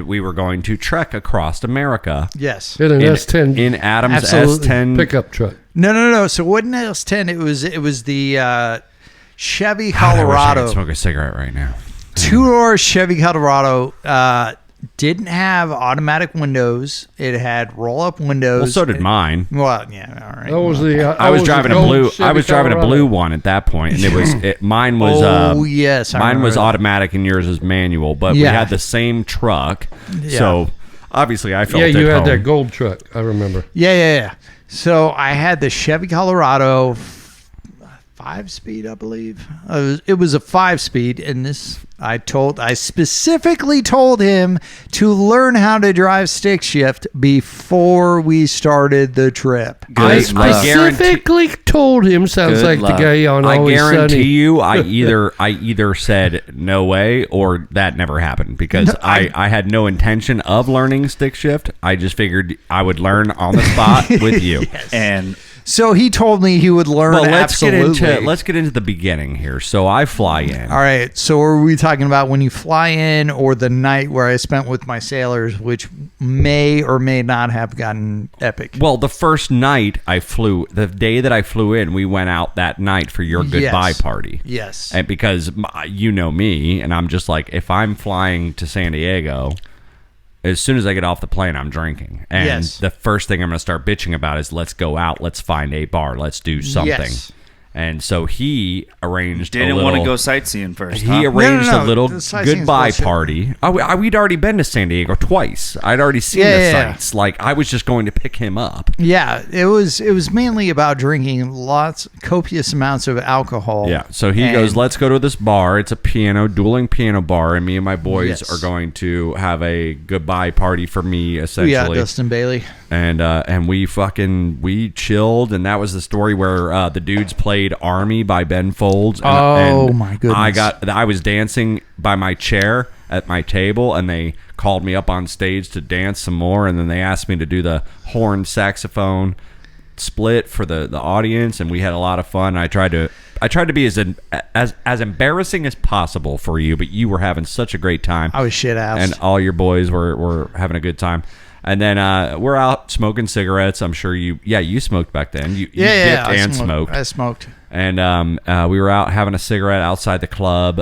S1: we were going to trek across America
S4: Yes.
S2: In an S10
S1: in Adam's
S4: Absolutely.
S1: S10
S2: pickup truck.
S4: No. So it wasn't S10. It was the Chevy
S1: God, I wish I
S4: Colorado.
S1: could smoke a cigarette right now.
S4: 2-door Chevy Colorado. Didn't have automatic windows. It had roll-up windows.
S1: Well, so did mine.
S4: Well, yeah, all right.
S2: That was the.
S1: I was driving a blue. I
S2: Chevy
S1: was driving a
S2: Colorado.
S1: blue one at that point, and mine was.
S4: yes, I
S1: mine was
S4: remember that.
S1: automatic, and yours was manual. But we
S4: Yeah.
S1: had the same truck,
S4: Yeah.
S1: so obviously I felt.
S2: Yeah,
S1: at
S2: you had
S1: home.
S2: that gold truck. I remember.
S4: Yeah. So I had the Chevy Colorado 5-speed, I believe. It was a 5-speed, and this I specifically told him to learn how to drive stick shift before we started the trip.
S1: I
S3: Good luck.
S2: Specifically told him. Sounds
S3: Good
S2: like
S3: luck.
S2: the guy on
S1: I
S2: Always
S1: guarantee
S2: Sunny.
S1: you, I either said no way or that never happened because I had no intention of learning stick shift. I just figured I would learn on the spot with you.
S3: And
S4: So he told me he would learn.
S1: Well, let's
S4: absolutely.
S1: get into the beginning here. So I fly in.
S4: All right. So are we talking about when you fly in or the night where I spent with my sailors, which may or may not have gotten epic?
S1: Well, the first night the day that I flew in, we went out that night for your goodbye
S4: Yes.
S1: party.
S4: Yes.
S1: And because you know me, and I'm just like, if I'm flying to San Diego, as soon as I get off the plane, I'm drinking. And
S4: Yes.
S1: the first thing I'm going to start bitching about is let's go out, let's find a bar, let's do something.
S4: Yes.
S1: And so he arranged
S3: didn't want to go sightseeing first.
S1: He
S3: huh?
S1: arranged
S4: No.
S1: a little
S4: The sightseeing's
S1: goodbye
S4: bullshit.
S1: party. We'd already been to San Diego twice. I'd already seen the
S4: Yeah.
S1: sights. Like I was just going to pick him up.
S4: Yeah, it was mainly about drinking copious amounts of alcohol.
S1: Yeah. So he
S4: And-
S1: goes, let's go to this bar. It's a dueling piano bar, and me and my boys
S4: Yes.
S1: are going to have a goodbye party for me, essentially.
S4: Yeah, Dustin Bailey.
S1: And we chilled, and that was the story where the dudes played Army by Ben Folds. And,
S4: Oh,
S1: and
S4: my goodness.
S1: I was dancing by my chair at my table, and they called me up on stage to dance some more, and then they asked me to do the horn saxophone split for the audience, and we had a lot of fun. I tried to be as embarrassing as possible for you, but you were having such a great time.
S4: I was shit ass.
S1: And all your boys were having a good time. And then we're out smoking cigarettes. I'm sure you smoked back then. You dipped and smoked.
S4: I smoked.
S1: And we were out having a cigarette outside the club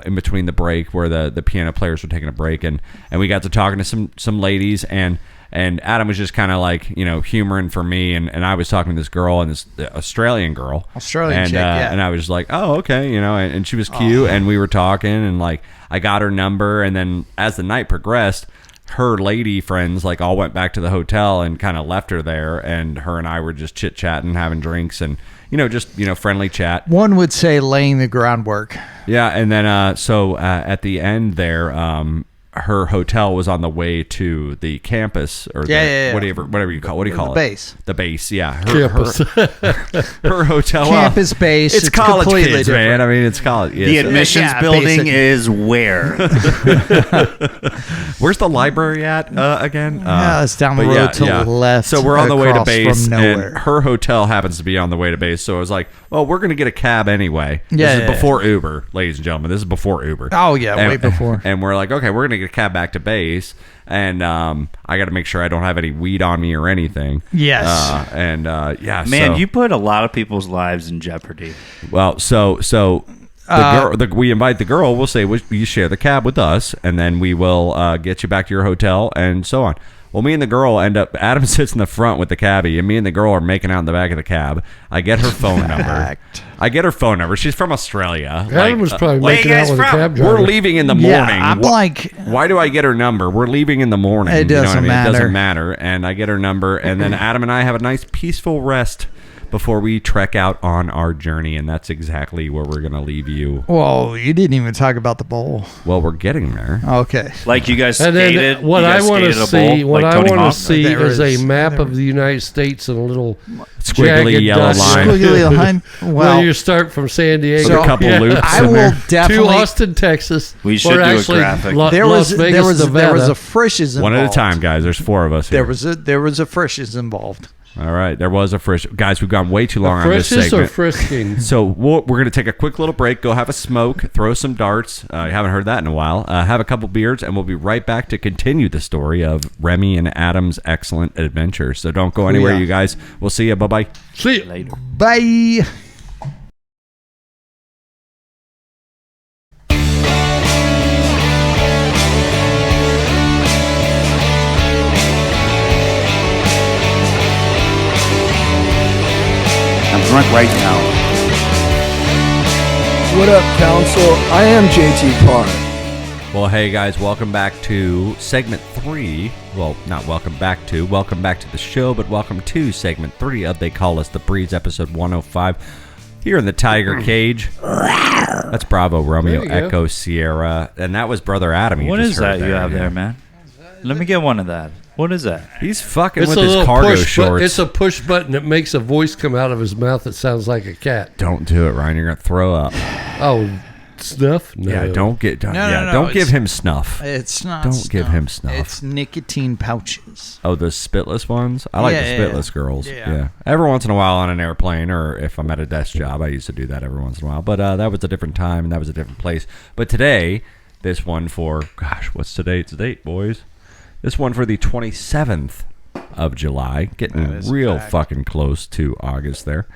S1: in between the break where the piano players were taking a break. And we got to talking to some ladies. And Adam was just kind of like, humoring for me. And I was talking to this girl, and this Australian girl.
S4: Australian
S1: and,
S4: chick, yeah.
S1: And I was like, oh, okay. And she was cute. And we were talking. And like I got her number. And then as the night progressed, her lady friends like all went back to the hotel and kind of left her there, and her and I were just chit chatting, having drinks, and just friendly chat.
S4: One would say laying the groundwork.
S1: Yeah, and then so at the end there, her hotel was on the way to the campus or whatever you call it. What do you call it?
S4: Base.
S1: The base, yeah.
S2: Campus.
S1: Her hotel.
S4: Campus base.
S1: It's college
S4: completely
S1: kids,
S4: different.
S1: man. I mean, it's college. Yeah,
S3: The
S1: so-
S3: admissions
S4: Yeah,
S3: building
S4: basic.
S3: is where?
S1: Where's the library at again?
S4: Yeah, it's down the road to the left.
S1: So we're on the way to
S4: across
S1: base,
S4: from
S1: and
S4: nowhere.
S1: her hotel happens to be on the way to base. So I was like, well, we're going to get a cab anyway.
S4: Yeah,
S1: This is
S4: yeah,
S1: before Uber, ladies and gentlemen. This is before Uber.
S4: Oh, yeah,
S1: And-
S4: way before.
S1: And we're like, okay, we're going to get a cab back to base. And I got to make sure I don't have any weed on me or anything.
S4: Yes.
S1: Yeah.
S3: Man,
S1: so,
S3: you put a lot of people's lives in jeopardy.
S1: well, so the girl, we invite the girl. We'll say you share the cab with us, and then we will get you back to your hotel, and so on. Well, me and the girl end up. Adam sits in the front with the cabbie, and me and the girl are making out in the back of the cab. I get her phone number. She's from Australia.
S2: Adam was probably
S1: where
S2: making
S1: you
S2: out
S1: guys
S2: with a
S1: from?
S2: cab driver.
S1: We're leaving in the
S4: Yeah,
S1: morning.
S4: I'm like-
S1: why do I get her number? We're leaving in the morning.
S4: It
S1: You know what I
S4: doesn't
S1: mean? It doesn't
S4: matter.
S1: matter. And I get her number, and then Adam and I have a nice peaceful rest before we trek out on our journey, and that's exactly where we're going to leave you.
S4: Well, you didn't even talk about the bowl.
S1: Well, we're getting there.
S4: Okay.
S3: Like you guys
S2: And
S3: skated.
S2: then what
S3: you
S2: I
S3: guys
S2: want to
S3: skated a bowl,
S2: see, what
S3: like
S2: I
S3: Tony
S2: want to
S3: Hawk?
S2: see
S4: There
S2: is
S4: is-
S2: a map of the United States and a little
S1: Squiggly
S2: jagged
S1: yellow
S2: dot
S1: line.
S4: Squiggly line.
S2: Well,
S4: Well,
S2: you start from San Diego,
S1: With a couple loops
S4: I
S1: in
S4: will
S1: there.
S2: to
S4: definitely.
S2: Austin, Texas.
S3: We should
S2: or
S3: do a
S2: actually
S3: graphic.
S2: Las
S4: There was
S2: Vegas, Nevada.
S4: there was a frishes
S1: One
S4: involved.
S1: at a time, guys. There's four of us here.
S4: There was a frishes involved.
S1: All right, there was a frisch. Guys, we've gone way too long on this
S2: Frishes or
S1: segment.
S2: frisking?
S1: So we're going to take a quick little break, go have a smoke, throw some darts. You haven't heard that in a while. Have a couple beers, and we'll be right back to continue the story of Remy and Adam's excellent adventure. So don't go anywhere,
S4: Yeah.
S1: you guys. We'll see you. Bye-bye.
S2: See you.
S3: Later.
S4: Bye.
S5: I'm drunk right now.
S6: What up, Council? I am JT Parr.
S1: Well, hey, guys, welcome back to segment 3. Well, not welcome back to the show, but welcome to segment 3 of They Call Us the Breeze, episode 105, here in the Tiger Cage. That's Bravo, Romeo,
S2: There you go.
S1: Echo, Sierra, and that was Brother Adam. You
S3: What
S1: just
S3: is
S1: heard
S3: that you have
S1: yeah.
S3: there, man? Let me get one of that. What is that?
S1: He's fucking
S2: It's
S1: with
S2: a
S1: his
S2: little
S1: cargo
S2: push.
S1: shorts.
S2: It's a push button that makes a voice come out of his mouth that sounds like a cat.
S1: Don't do it, Ryan. You're gonna throw up.
S2: Oh, snuff? No.
S1: Yeah, don't get. Don't,
S4: No,
S1: yeah,
S4: no,
S1: don't give
S4: it's-
S1: him snuff.
S4: It's not.
S1: Don't give him snuff.
S4: It's nicotine pouches.
S1: Oh, the spitless ones. I like
S4: Yeah,
S1: the
S4: yeah,
S1: spitless girls.
S4: yeah.
S1: Yeah. Every once in a while on an airplane, or if I'm at a desk job, I used to do that every once in a while. But that was a different time and that was a different place. But today, this one for what's today? It's the date, boys. This one for the 27th of July, getting real fucking close to August there.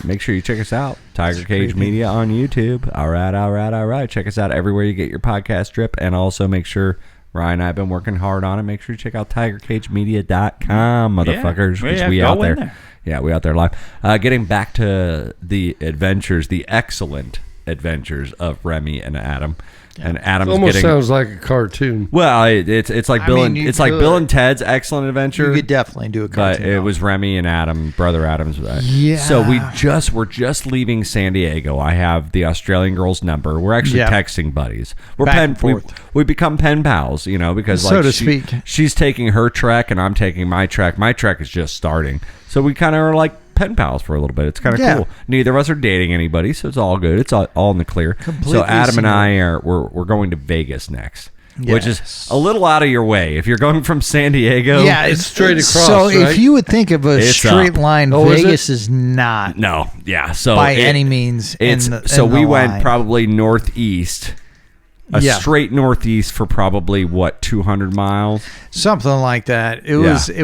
S1: Make sure you check us out, Tiger Cage Media on YouTube. All right. Check us out everywhere you get your podcast drip, and also make sure Ryan and I have been working hard on it. Make sure you check out TigerCageMedia.com, motherfuckers.
S3: Yeah,
S1: because we
S3: go
S1: out
S3: in
S1: there.
S3: there.
S1: Yeah, we out there live. Getting back to the adventures, the excellent adventures of Remy and Adam. And
S2: It
S1: Adam's
S2: almost
S1: getting
S2: sounds like a cartoon.
S1: well. It's like
S4: I
S1: Bill
S4: mean,
S1: and
S4: you
S1: it's like
S4: could.
S1: Bill and Ted's Excellent Adventure.
S4: You could definitely do a
S1: But
S4: cartoon.
S1: it was Remy and Adam, Brother Adam's.
S4: Yeah.
S1: So we're just leaving San Diego. I have the Australian girl's number. We're actually
S4: Yeah.
S1: texting buddies. We're
S4: Back
S1: pen.
S4: and forth.
S1: We become pen pals, because
S4: So
S1: like
S4: to speak.
S1: she's taking her trek and I'm taking my trek. My trek is just starting. So we kind of are like pen pals for a little bit. It's kind of
S4: Yeah.
S1: cool. Neither of us are dating anybody, so it's all good. It's all in the clear.
S4: Completely
S1: So Adam and
S4: single.
S1: I are we're going to Vegas next. Which is
S4: Yes.
S1: a little out of your way. If you're going from San Diego,
S4: Yeah,
S2: It's straight across,
S4: So
S2: right?
S4: if you would think of a
S1: It's
S4: straight
S1: up.
S4: line,
S2: Oh, is it?
S4: Vegas is not
S1: no, yeah. So
S4: by any means.
S1: It's
S4: in the,
S1: so
S4: in
S1: we
S4: the
S1: went
S4: line.
S1: probably northeast,
S4: Yeah.
S1: straight northeast for probably what 200 miles.
S4: something like that. It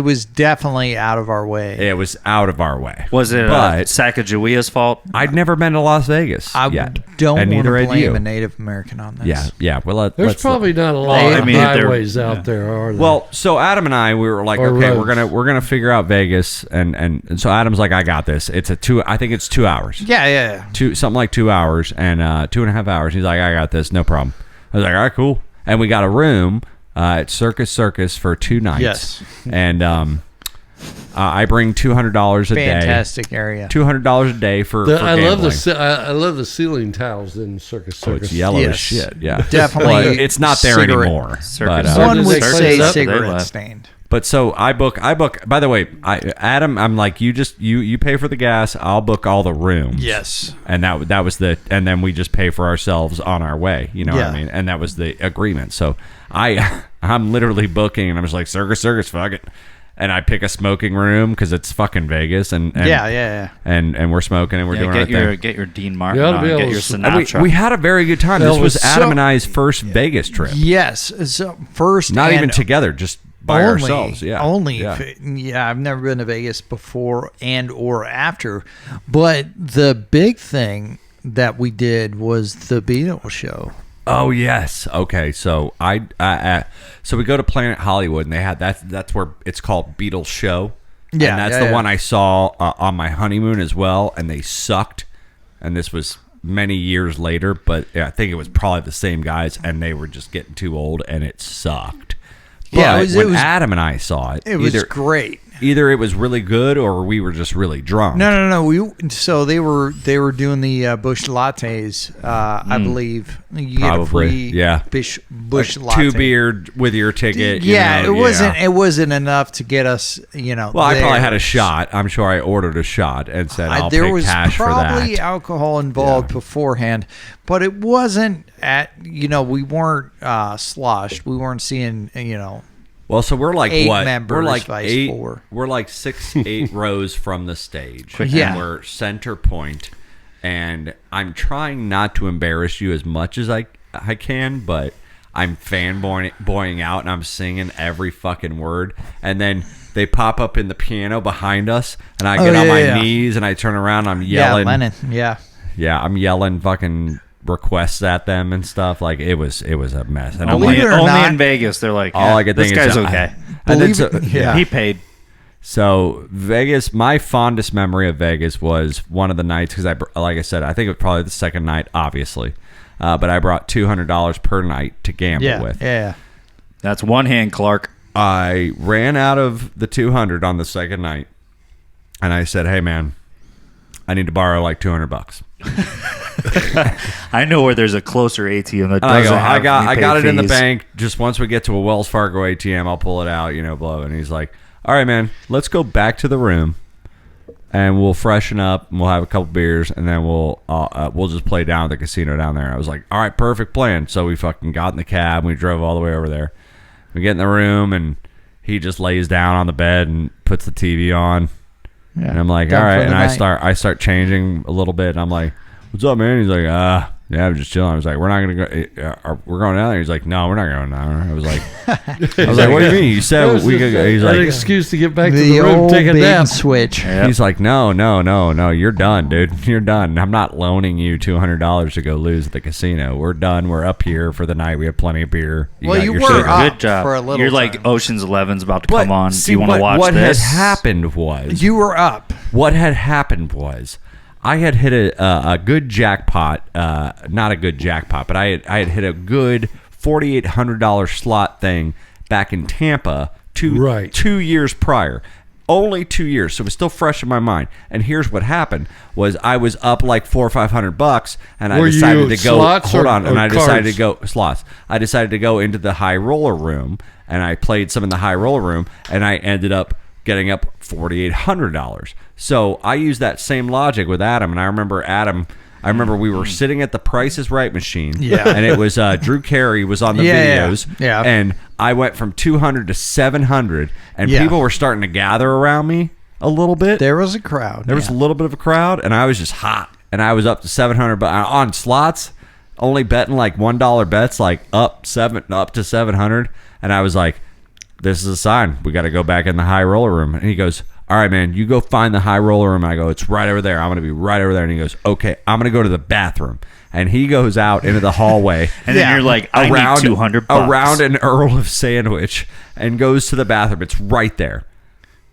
S4: was definitely out of our way.
S1: It was out of our way.
S3: Was it
S1: But
S3: Sacagawea's fault?
S1: I'd never been to Las Vegas.
S4: I
S1: yet.
S4: don't
S1: And
S4: want to
S1: neither had
S4: blame
S1: you.
S4: a Native American on this.
S1: Yeah. Well,
S2: There's
S1: let's
S2: probably not a lot
S3: Well, I
S2: of
S3: mean, they're-
S2: highways out there, are there?
S1: Well, so Adam and I, we were like,
S2: Or
S1: okay,
S2: roads.
S1: we're gonna figure out Vegas, and so Adam's like, I got this. It's I think it's 2 hours.
S4: Yeah.
S1: Something like 2 hours and 2.5 hours. He's like, I got this, no problem. I was like, all right, cool. And we got a room at Circus for 2 nights.
S4: Yes.
S1: And I bring $200 a day.
S4: Fantastic area.
S1: $200 a day for
S2: I
S1: gambling.
S2: I love the ceiling tiles in Circus.
S1: Oh, it's yellow as
S4: Yes.
S1: shit. Yeah,
S4: Definitely
S1: Well, it's not there
S4: cigarette.
S1: anymore.
S3: Circus.
S1: But,
S4: One
S2: Did
S4: would
S2: they
S4: say
S2: clean it up?
S3: They
S4: cigarette
S3: left.
S4: stained.
S1: But so I book. By the way, Adam, I'm like, you pay for the gas. I'll book all the rooms.
S4: Yes.
S1: And that was and then we just pay for ourselves on our way. You know what I
S4: Yeah.
S1: mean? And that was the agreement. So I'm literally booking, and I'm just like Circus, fuck it. And I pick a smoking room because it's fucking Vegas, and
S4: Yeah.
S1: and we're smoking and we're doing our thing.
S3: Get your Dean Martin
S2: You ought to
S3: on,
S2: be able
S3: get
S2: to
S3: your
S2: s-
S1: And
S3: Sinatra.
S1: we had a very good time. This
S2: That
S1: was
S2: was
S1: Adam
S4: so-
S1: and I's first Vegas trip.
S4: Yes. So first,
S1: Not
S4: and
S1: even together, just by
S4: only,
S1: ourselves. Yeah,
S4: Only.
S1: Yeah.
S4: I've never been to Vegas before and or after, but the big thing that we did was the Beatles show.
S1: Oh yes. Okay. So so we go to Planet Hollywood, and they had that's where it's called Beatles Show.
S4: Yeah,
S1: and that's
S4: yeah,
S1: the
S4: yeah.
S1: one I saw on my honeymoon as well, and they sucked. And this was many years later, but I think it was probably the same guys, and they were just getting too old, and it sucked. But
S4: Yeah, it
S1: when
S4: was-
S1: Adam and I saw it,
S4: It was great.
S1: either it was really good or we were just really drunk.
S4: No. So they were doing the Bush lattes. I believe you get a
S1: Probably,
S4: free
S1: yeah.
S4: Bush latte.
S1: 2 beer with your ticket.
S4: Yeah,
S1: you know,
S4: it wasn't enough to get us.
S1: Well, I probably had a shot. I'm sure I ordered a shot and said I'll
S4: there
S1: pay
S4: was
S1: cash for
S4: probably
S1: that.
S4: alcohol involved beforehand, but it wasn't at. We weren't sloshed. We weren't seeing.
S1: Well, so we're like
S4: 8
S1: what?
S4: members,
S1: We're like
S4: vice
S1: 8.
S4: four.
S1: We're like 8 rows from the stage.
S4: Yeah.
S1: And we're center point, and I'm trying not to embarrass you as much as I can, but I'm fanboying out, and I'm singing every fucking word, and then they pop up in the piano behind us, and I get on my knees, and I turn around, and I'm yelling.
S4: Yeah, Lennon. Yeah.
S1: Yeah, I'm yelling fucking requests at them and stuff. Like it was a mess. And I'm
S3: only
S1: like,
S4: it or
S3: only
S4: not-
S3: in Vegas, they're like,
S1: all I could
S3: this
S1: think
S3: guy's
S1: is
S3: okay.
S1: And then
S4: Believe it- yeah.
S3: He paid.
S1: So Vegas, my fondest memory of Vegas was one of the nights because like I said, I think it was probably the second night, obviously, but I brought $200 per night to gamble with.
S4: Yeah.
S3: That's one hand, Clark.
S1: I ran out of the 200 on the second night, and I said, "Hey man, I need to borrow like $200."
S3: I know where there's a closer ATM that
S1: And I
S3: doesn't
S1: go,
S3: have
S1: I got it in the
S3: fees.
S1: bank. Just once we get to a Wells Fargo ATM, I'll pull it out, blow. And he's like, "All right, man, let's go back to the room, and we'll freshen up, and we'll have a couple beers, and then we'll just play down at the casino down there." I was like, "All right, perfect plan." So we fucking got in the cab, and we drove all the way over there. We get in the room, and he just lays down on the bed and puts the TV on.
S4: Yeah.
S1: And I'm like,
S4: Done
S1: all
S4: for
S1: right.
S4: the
S1: And
S4: night.
S1: I start changing a little bit. And I'm like, what's up, man? He's like, yeah, I'm just chilling. I was like, we're not going to go. We're going down there. He's like, no, we're not going down there. I was like, what do you mean? You said we could go. He's
S2: an
S1: like,
S2: excuse to get back to
S4: The
S2: the room,
S4: old
S2: take a
S4: bait
S2: nap.
S4: and switch.
S3: Yep.
S1: he's like, no, you're done, dude. You're done. I'm not loaning you $200 to go lose at the casino. We're done. We're up here for the night. We have plenty of beer.
S4: Well,
S1: got
S4: you
S1: your
S4: were
S1: cigarette."
S4: up
S3: Good job.
S4: for a little
S3: You're
S4: time.
S3: like Ocean's 11's about to
S1: But
S3: come on.
S1: see,
S3: Do you want to watch
S1: what
S3: this?
S1: had happened was
S4: You were up.
S1: What had happened was I had hit a good jackpot, not a good jackpot, but I had hit a good $4,800 slot thing back in Tampa 2 years prior. Only 2 years, so it was still fresh in my mind. And here's what happened: was I was up like $400 or $500, and I
S2: Were
S1: decided
S2: you
S1: to go.
S2: slots
S1: Hold
S2: or-
S1: on, and
S2: or
S1: I decided
S2: cards?
S1: to go slots. I decided to go into the high roller room, and I played some in the high roller room, and I ended up getting up $4,800. So I used that same logic with Adam, and I remember we were sitting at the Price is Right machine,
S4: Yeah.
S1: and it was Drew Carey was on the
S4: Yeah,
S1: videos,
S4: yeah.
S1: and I went from 200 to 700, and
S4: Yeah.
S1: people were starting to gather around me a little bit.
S4: There was a crowd.
S1: There was a little bit of a crowd, and I was just hot, and I was up to 700, but on slots, only betting like $1 bets, like up to 700, and I was like, this is a sign. We got to go back in the high roller room. And he goes, all right, man, you go find the high roller room. And I go, it's right over there. I'm going to be right over there. And he goes, okay, I'm going to go to the bathroom. And he goes out into the hallway.
S3: And then you're like, I need 200 bucks.
S1: Around an Earl of Sandwich and goes to the bathroom. It's right there.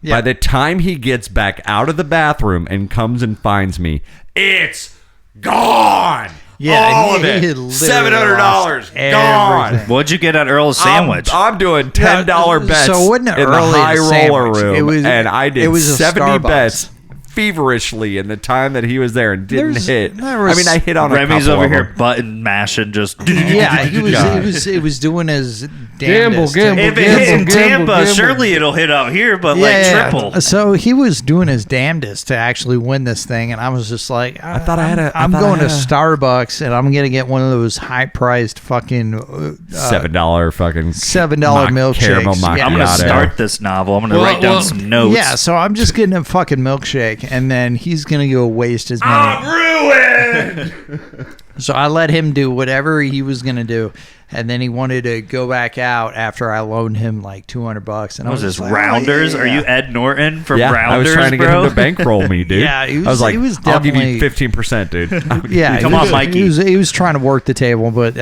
S4: Yeah.
S1: By the time he gets back out of the bathroom and comes and finds me, it's gone.
S4: Yeah,
S1: all of
S4: he
S1: it.
S4: literally
S1: $700
S4: lost
S1: gone.
S4: everything.
S3: What'd you get at Earl's Sandwich?
S1: I'm doing $10 bets
S4: so it wasn't
S1: in the
S4: early
S1: high
S4: the
S1: roller
S4: sandwich.
S1: room,
S4: It was-
S1: and I
S4: it
S1: did
S4: was a
S1: 70
S4: Starbucks.
S1: bets feverishly in the time that he was there and didn't hit. I mean, I hit on
S3: Remy's
S1: a couple
S3: over
S1: of
S3: here
S1: them.
S3: button mashing, just
S4: Yeah, he was doing his damnedest.
S2: Gamble.
S3: If it hit in
S2: Gamble,
S3: Tampa,
S2: gamble.
S3: surely it'll hit out here, but triple.
S4: So he was doing his damnedest to actually win this thing, and I was just like,
S1: I thought I had a- I
S4: I'm
S1: thought I
S4: going to
S1: had a-
S4: Starbucks, and I'm gonna get one of those high-priced fucking
S1: $7 fucking
S4: $7 milkshakes.
S1: caramel
S4: Yeah.
S1: macchiato.
S3: I'm gonna start this novel. I'm gonna
S2: Well,
S3: write down
S2: well,
S3: some notes.
S4: Yeah, so I'm just getting a fucking milkshake, and then he's gonna go waste his money.
S1: I'm ruined.
S4: So I let him do whatever he was gonna do, and then he wanted to go back out after I loaned him like $200, and I
S3: What was
S4: was
S3: this,
S4: just like,
S3: Rounders?
S4: oh,
S3: Are you Ed Norton from
S1: Yeah,
S3: Rounders,
S1: I was trying to get
S3: bro?
S1: him to bankroll me, dude.
S4: Yeah, he
S1: I
S4: was-
S1: was like,
S4: he was
S1: I'll give you
S4: definitely-
S1: 15%, dude.
S4: Yeah,
S3: Come
S4: he
S3: on,
S4: was-
S3: Mikey.
S4: He was trying to work the table, but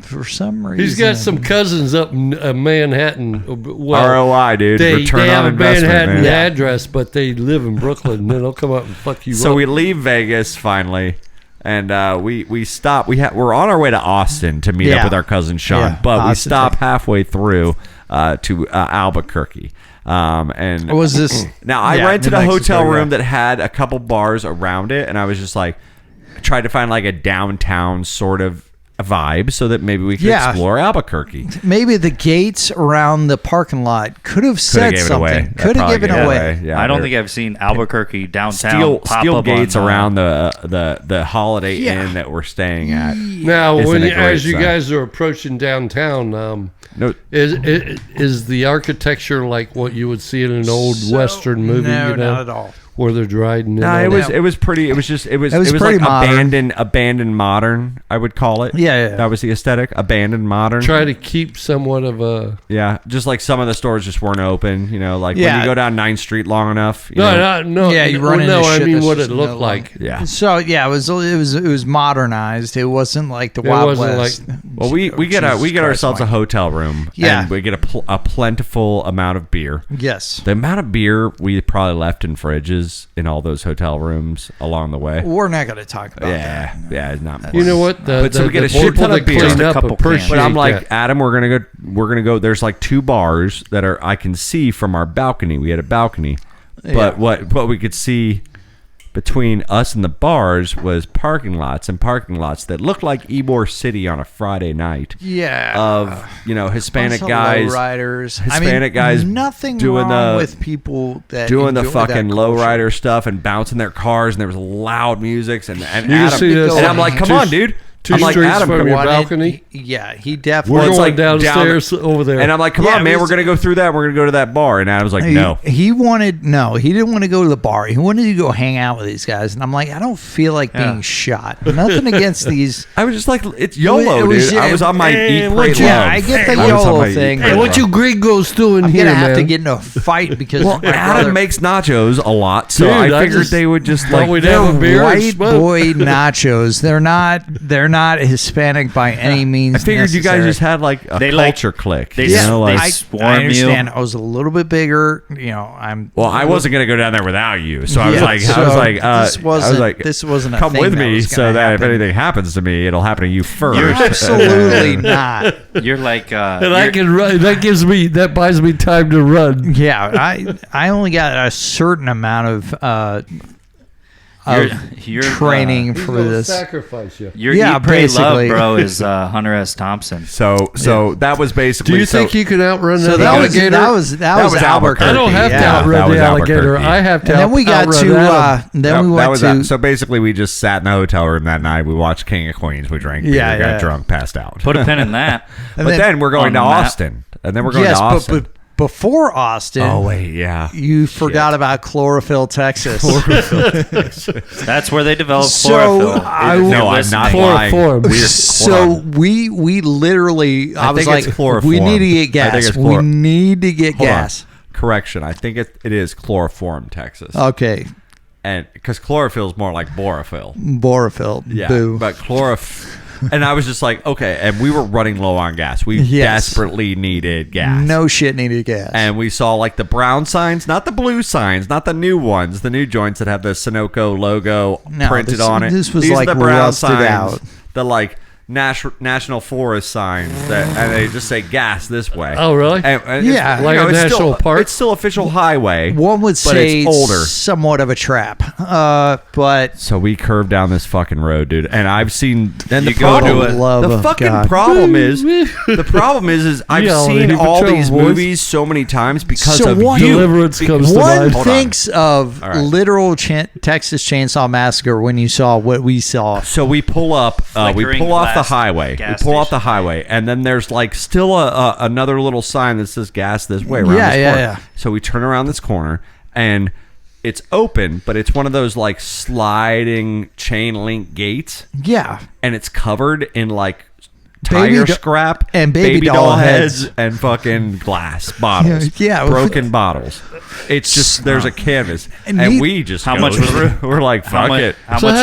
S4: for some reason
S2: He's got some cousins up in Manhattan. Well,
S1: ROI, dude.
S2: They
S1: Return
S2: have
S1: on
S2: a
S1: investment,
S2: Manhattan
S1: man.
S2: address, but they live in Brooklyn, and then they'll come up and fuck you
S1: So
S2: up.
S1: we leave Vegas finally, and we stop. We're on our way to Austin to meet
S4: Yeah.
S1: up with our cousin Sean,
S4: Yeah,
S1: but we
S4: Austin,
S1: stop halfway through to Albuquerque. And
S4: Was this
S1: now I
S4: yeah,
S1: rented
S4: New
S1: a
S4: Mexico,
S1: hotel room
S4: yeah.
S1: that had a couple bars around it, and I was just like, tried to find like a downtown sort of vibe so that maybe we could
S4: Yeah.
S1: explore Albuquerque.
S4: Maybe the gates around the parking lot could have said
S1: gave it
S4: something.
S1: away. That
S4: Could have
S1: probably
S4: given
S1: gave it
S4: away.
S1: away. Yeah,
S3: I don't
S1: they're-
S3: think I've seen Albuquerque downtown
S1: steel
S3: pop up
S1: gates
S3: on,
S1: around the Holiday
S4: Yeah.
S1: Inn that we're staying at.
S2: Now,
S1: Isn't
S2: when
S1: it
S2: you,
S1: great,
S2: as you
S1: son?
S2: guys are approaching downtown,
S1: No,
S2: is the architecture like what you would see in an old Western movie?
S4: No,
S2: you know,
S4: not at all.
S2: where they're riding.
S1: no,
S2: and
S1: it
S2: all
S1: was
S2: that?
S1: it was pretty. It was just it was
S4: pretty
S1: like
S4: modern.
S1: abandoned modern. I would call it.
S4: Yeah, yeah.
S1: That was the aesthetic. Abandoned modern.
S2: Try to keep somewhat of a.
S1: Yeah, just like some of the stores just weren't open. You know, like when
S4: Yeah.
S1: you go down 9th Street long enough. You know,
S2: No.
S4: Yeah, you run
S2: no,
S4: into
S2: I
S4: shit
S2: mean
S4: that's
S2: what
S4: just
S2: it looked
S4: no
S2: like.
S1: yeah.
S4: So yeah, it was modernized. It wasn't like the Wild
S2: wasn't
S4: West.
S1: Well, we get
S4: Jesus
S1: ourselves
S4: Christ,
S1: a hotel room.
S4: Yeah.
S1: and we get a plentiful amount of beer.
S4: Mike. Yes.
S1: The amount of beer we probably left in fridges in all those hotel rooms along the way.
S4: We're not going to talk about that.
S1: Yeah, it's not.
S2: You know what?
S1: But so we get a shit
S2: people
S1: ton of
S2: that
S1: beer.
S2: clean
S1: Just a
S2: up
S3: couple
S2: appreciate
S1: But I'm like,
S2: that.
S1: Adam, we're gonna go. There's like two bars that are I can see from our balcony. We had a balcony, but what we could see between us and the bars was parking lots that looked like Ybor City on a Friday night.
S4: Yeah.
S1: Of Hispanic
S4: Bunch of
S1: guys,
S4: lowriders.
S1: Hispanic guys
S4: nothing
S1: doing
S4: wrong
S1: the-
S4: with people that
S1: doing the
S4: enjoy
S1: fucking
S4: that culture.
S1: lowrider stuff and bouncing their cars, and there was loud music and
S2: You
S1: Adam,
S2: see this
S1: and I'm like, come
S2: two-
S1: on, dude.
S2: two
S1: I'm like,
S2: streets
S1: Adam,
S2: from
S1: come
S2: your
S1: on.
S2: balcony?
S4: Yeah, he definitely.
S2: We're
S1: Well, it's
S2: going
S1: like down
S2: downstairs over there.
S1: And I'm like, come
S4: Yeah,
S1: on,
S4: it
S1: man,
S4: was-
S1: we're gonna go through that. We're gonna go to that bar. And Adam's like, no.
S4: He didn't want to go to the bar. He wanted to go hang out with these guys. And I'm like, I don't feel like being shot. Nothing against these.
S1: I was just like, it's YOLO,
S4: It was-
S1: dude. I was on my
S2: Hey,
S1: eat,
S2: what
S1: pray,
S2: you-
S1: love.
S4: I get the
S1: I was on
S4: YOLO
S1: my eat,
S4: thing.
S1: pray,
S2: Hey, what
S1: love.
S2: you gringos doing
S4: I'm
S2: here,
S4: gonna have
S2: man?
S4: to get in a fight because
S1: Well,
S4: my
S1: Adam
S4: brother
S1: makes nachos a lot, so
S2: Dude,
S1: I
S2: I
S1: figured
S2: just
S1: they would just
S2: thought
S1: like.
S2: we'd
S4: they're
S2: have a beer and
S4: white
S2: smoke.
S4: boy nachos. They're not Hispanic by any means.
S1: I figured you guys just had like a
S3: They like-
S1: culture click.
S3: they
S1: you
S3: s-
S1: know, like.
S3: they
S4: I
S3: swarm
S4: understand.
S3: you.
S4: I was a little bit bigger. I'm.
S1: Well, I wasn't gonna go down there without you, so I was
S4: Yeah,
S1: like,
S4: so this wasn't a
S1: come
S4: thing
S1: with
S4: that
S1: me,
S4: was
S1: so
S4: gonna
S1: that if
S4: happen.
S1: anything happens to me, it'll happen to you first.
S4: Absolutely not.
S3: You're like,
S2: And I can run. That buys me time to run.
S4: Yeah, I only got a certain amount of
S3: you're
S4: training
S2: He's
S4: for
S2: gonna
S4: this.
S2: sacrifice you.
S3: Your
S4: Yeah,
S3: Eat, Pray, Love,
S4: basically.
S3: bro, is Hunter S. Thompson.
S1: So that was basically.
S2: Do you think you can outrun
S4: So
S2: that
S4: that was
S2: alligator?
S4: that was
S1: was
S4: Albuquerque.
S2: I don't have to
S4: yeah.
S1: That
S2: outrun
S1: was
S2: the alligator.
S1: Albuquerque.
S2: I have to.
S4: And then we got
S2: outrun
S4: to
S2: Adam.
S4: then we went to
S1: so basically we just sat in the hotel room that night. We watched King of Queens. We drank beer,
S4: Yeah,
S1: got
S4: yeah.
S1: drunk, passed out.
S3: Put a pin in that.
S4: and
S1: but then we're going
S3: on
S1: to
S3: the map.
S1: Austin, and then we're going
S4: yes,
S1: to Austin.
S4: but before Austin,
S1: oh wait, yeah.
S4: you forgot about Chlorophyll, Texas.
S3: That's where they develop
S4: So,
S3: chlorophyll.
S4: I-
S3: If you're
S1: No, I'm
S3: listening.
S1: not lying.
S2: Chloroform.
S1: We're-
S4: So we literally, I was
S1: think it's
S4: like,
S1: chloroform.
S4: we need to get
S1: I think
S4: gas.
S1: it's
S4: We
S1: chlor-
S4: need to get
S1: Hold on.
S4: gas.
S1: Correction. I think it is chloroform, Texas,
S4: Okay,
S1: and because chlorophyll is more like borophyll.
S4: Borophyll.
S1: Yeah,
S4: Boo.
S1: but chlorophyll. And I was just like, okay. And we were running low on gas. We
S4: Yes.
S1: desperately needed gas.
S4: No shit needed gas.
S1: And we saw like the brown signs, not the blue signs, not the new ones, the new joints that have the Sunoco logo
S4: No,
S1: printed
S4: this-
S1: on it.
S4: this was
S1: These
S4: like
S1: are the brown
S4: rusted
S1: signs
S4: out.
S1: the like national forest signs and they just say gas this way.
S2: Oh, really?
S1: And
S4: Yeah.
S2: Like a
S1: it's
S2: national
S1: still,
S2: park?
S1: It's still official highway.
S4: One would
S1: but
S4: say
S1: it's older.
S4: somewhat of a trap. But
S1: So we curved down this fucking road, dude, and I've seen. And the
S3: You go to
S1: problem,
S3: it.
S4: Love
S1: the
S4: of
S1: fucking
S4: God.
S1: problem is I've
S2: Yelling
S1: seen
S2: at
S1: all
S2: Patrol
S1: these
S2: boys.
S1: movies so many times because
S4: So
S1: of
S4: one-
S1: you.
S2: Deliverance comes to
S4: one
S2: mind.
S1: Hold on.
S4: thinks of
S1: All right.
S4: literal Texas Chainsaw Massacre when you saw what we saw.
S1: So we pull up, we
S3: Flickering
S1: pull off the
S3: glass
S1: highway. We
S3: gas
S1: pull off the
S3: station.
S1: highway, and then there's like still another little sign that says gas this way around
S4: Yeah,
S1: this
S4: yeah,
S1: corner.
S4: yeah.
S1: So we turn around this corner, and it's open, but it's one of those like sliding chain link gates,
S4: Yeah.
S1: and it's covered in like
S4: Baby
S1: tire
S4: do-
S1: scrap
S4: and baby doll heads.
S1: and fucking glass bottles.
S4: Yeah.
S1: Broken bottles. It's just there's a canvas,
S4: And
S1: and
S4: he-
S1: we just
S3: How
S1: go
S3: much was
S1: through.
S3: it?
S1: We're like, fuck it.
S3: How
S2: So,
S3: much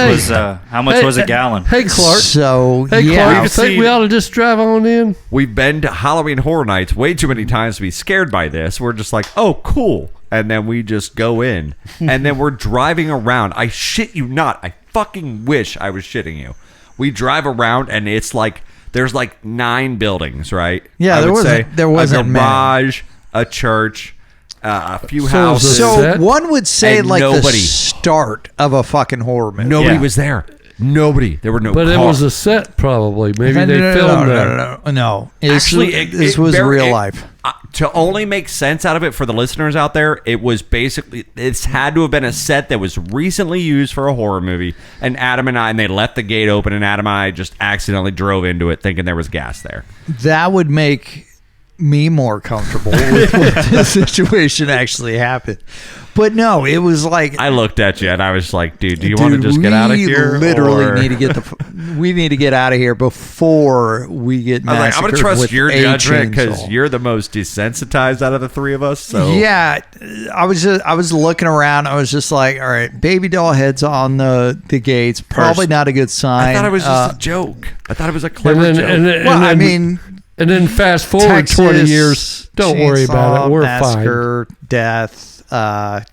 S2: hey,
S3: was a gallon?
S2: Hey, Clark.
S4: So,
S2: Hey,
S4: yeah.
S2: Clark, you
S1: I've
S2: think
S1: seen-
S2: we ought to just drive on in?
S1: We've been to Halloween Horror Nights way too many times to be scared by this. We're just like, oh, cool. And then we just go in. And then we're driving around. I shit you not. I fucking wish I was shitting you. We drive around and it's like, there's like 9 buildings, right?
S4: Yeah,
S1: I
S4: there
S1: would
S4: wasn't-
S1: say
S4: there wasn't
S1: a
S4: many.
S1: garage, a church, a few
S2: So
S1: houses.
S2: the
S4: So
S2: set?
S4: one would say
S1: And
S4: like the
S1: nobody.
S4: start of a fucking horror movie.
S1: Nobody
S3: Yeah.
S1: was there. Nobody. There were no
S2: But it
S1: cars.
S2: was a set, probably. Maybe
S4: No,
S2: they
S4: no,
S2: filmed
S4: no,
S2: that.
S4: no.
S1: Actually,
S4: This was real life.
S1: To only make sense out of it for the listeners out there, it was basically, it's had to have been a set that was recently used for a horror movie. And Adam and I, and they left the gate open, and Adam and I just accidentally drove into it thinking there was gas there.
S4: That would make me more comfortable with what the situation actually happened. But no, it was like,
S1: I looked at you and I was like, dude, do you want to just get out of
S4: we
S1: here?
S4: Literally
S1: or-
S4: need to get we need to get out of here before we get
S1: I was like, I'm going to
S4: massacred
S1: trust
S4: with
S1: your
S4: a
S1: judgment because
S4: chainsaw.
S1: you're the most desensitized out of the three of us. So
S4: Yeah, I was looking around. I was just like, all right, baby doll heads on the gates. Probably not a good sign.
S1: I thought it was just a joke. I thought it was a
S2: And
S1: clever
S2: then,
S1: joke.
S2: and then,
S4: well,
S2: and
S4: I
S2: then,
S4: mean,
S2: and then fast forward
S4: Texas
S2: 20 years. Don't worry about it.
S4: chainsaw
S2: We're
S4: massacre, death,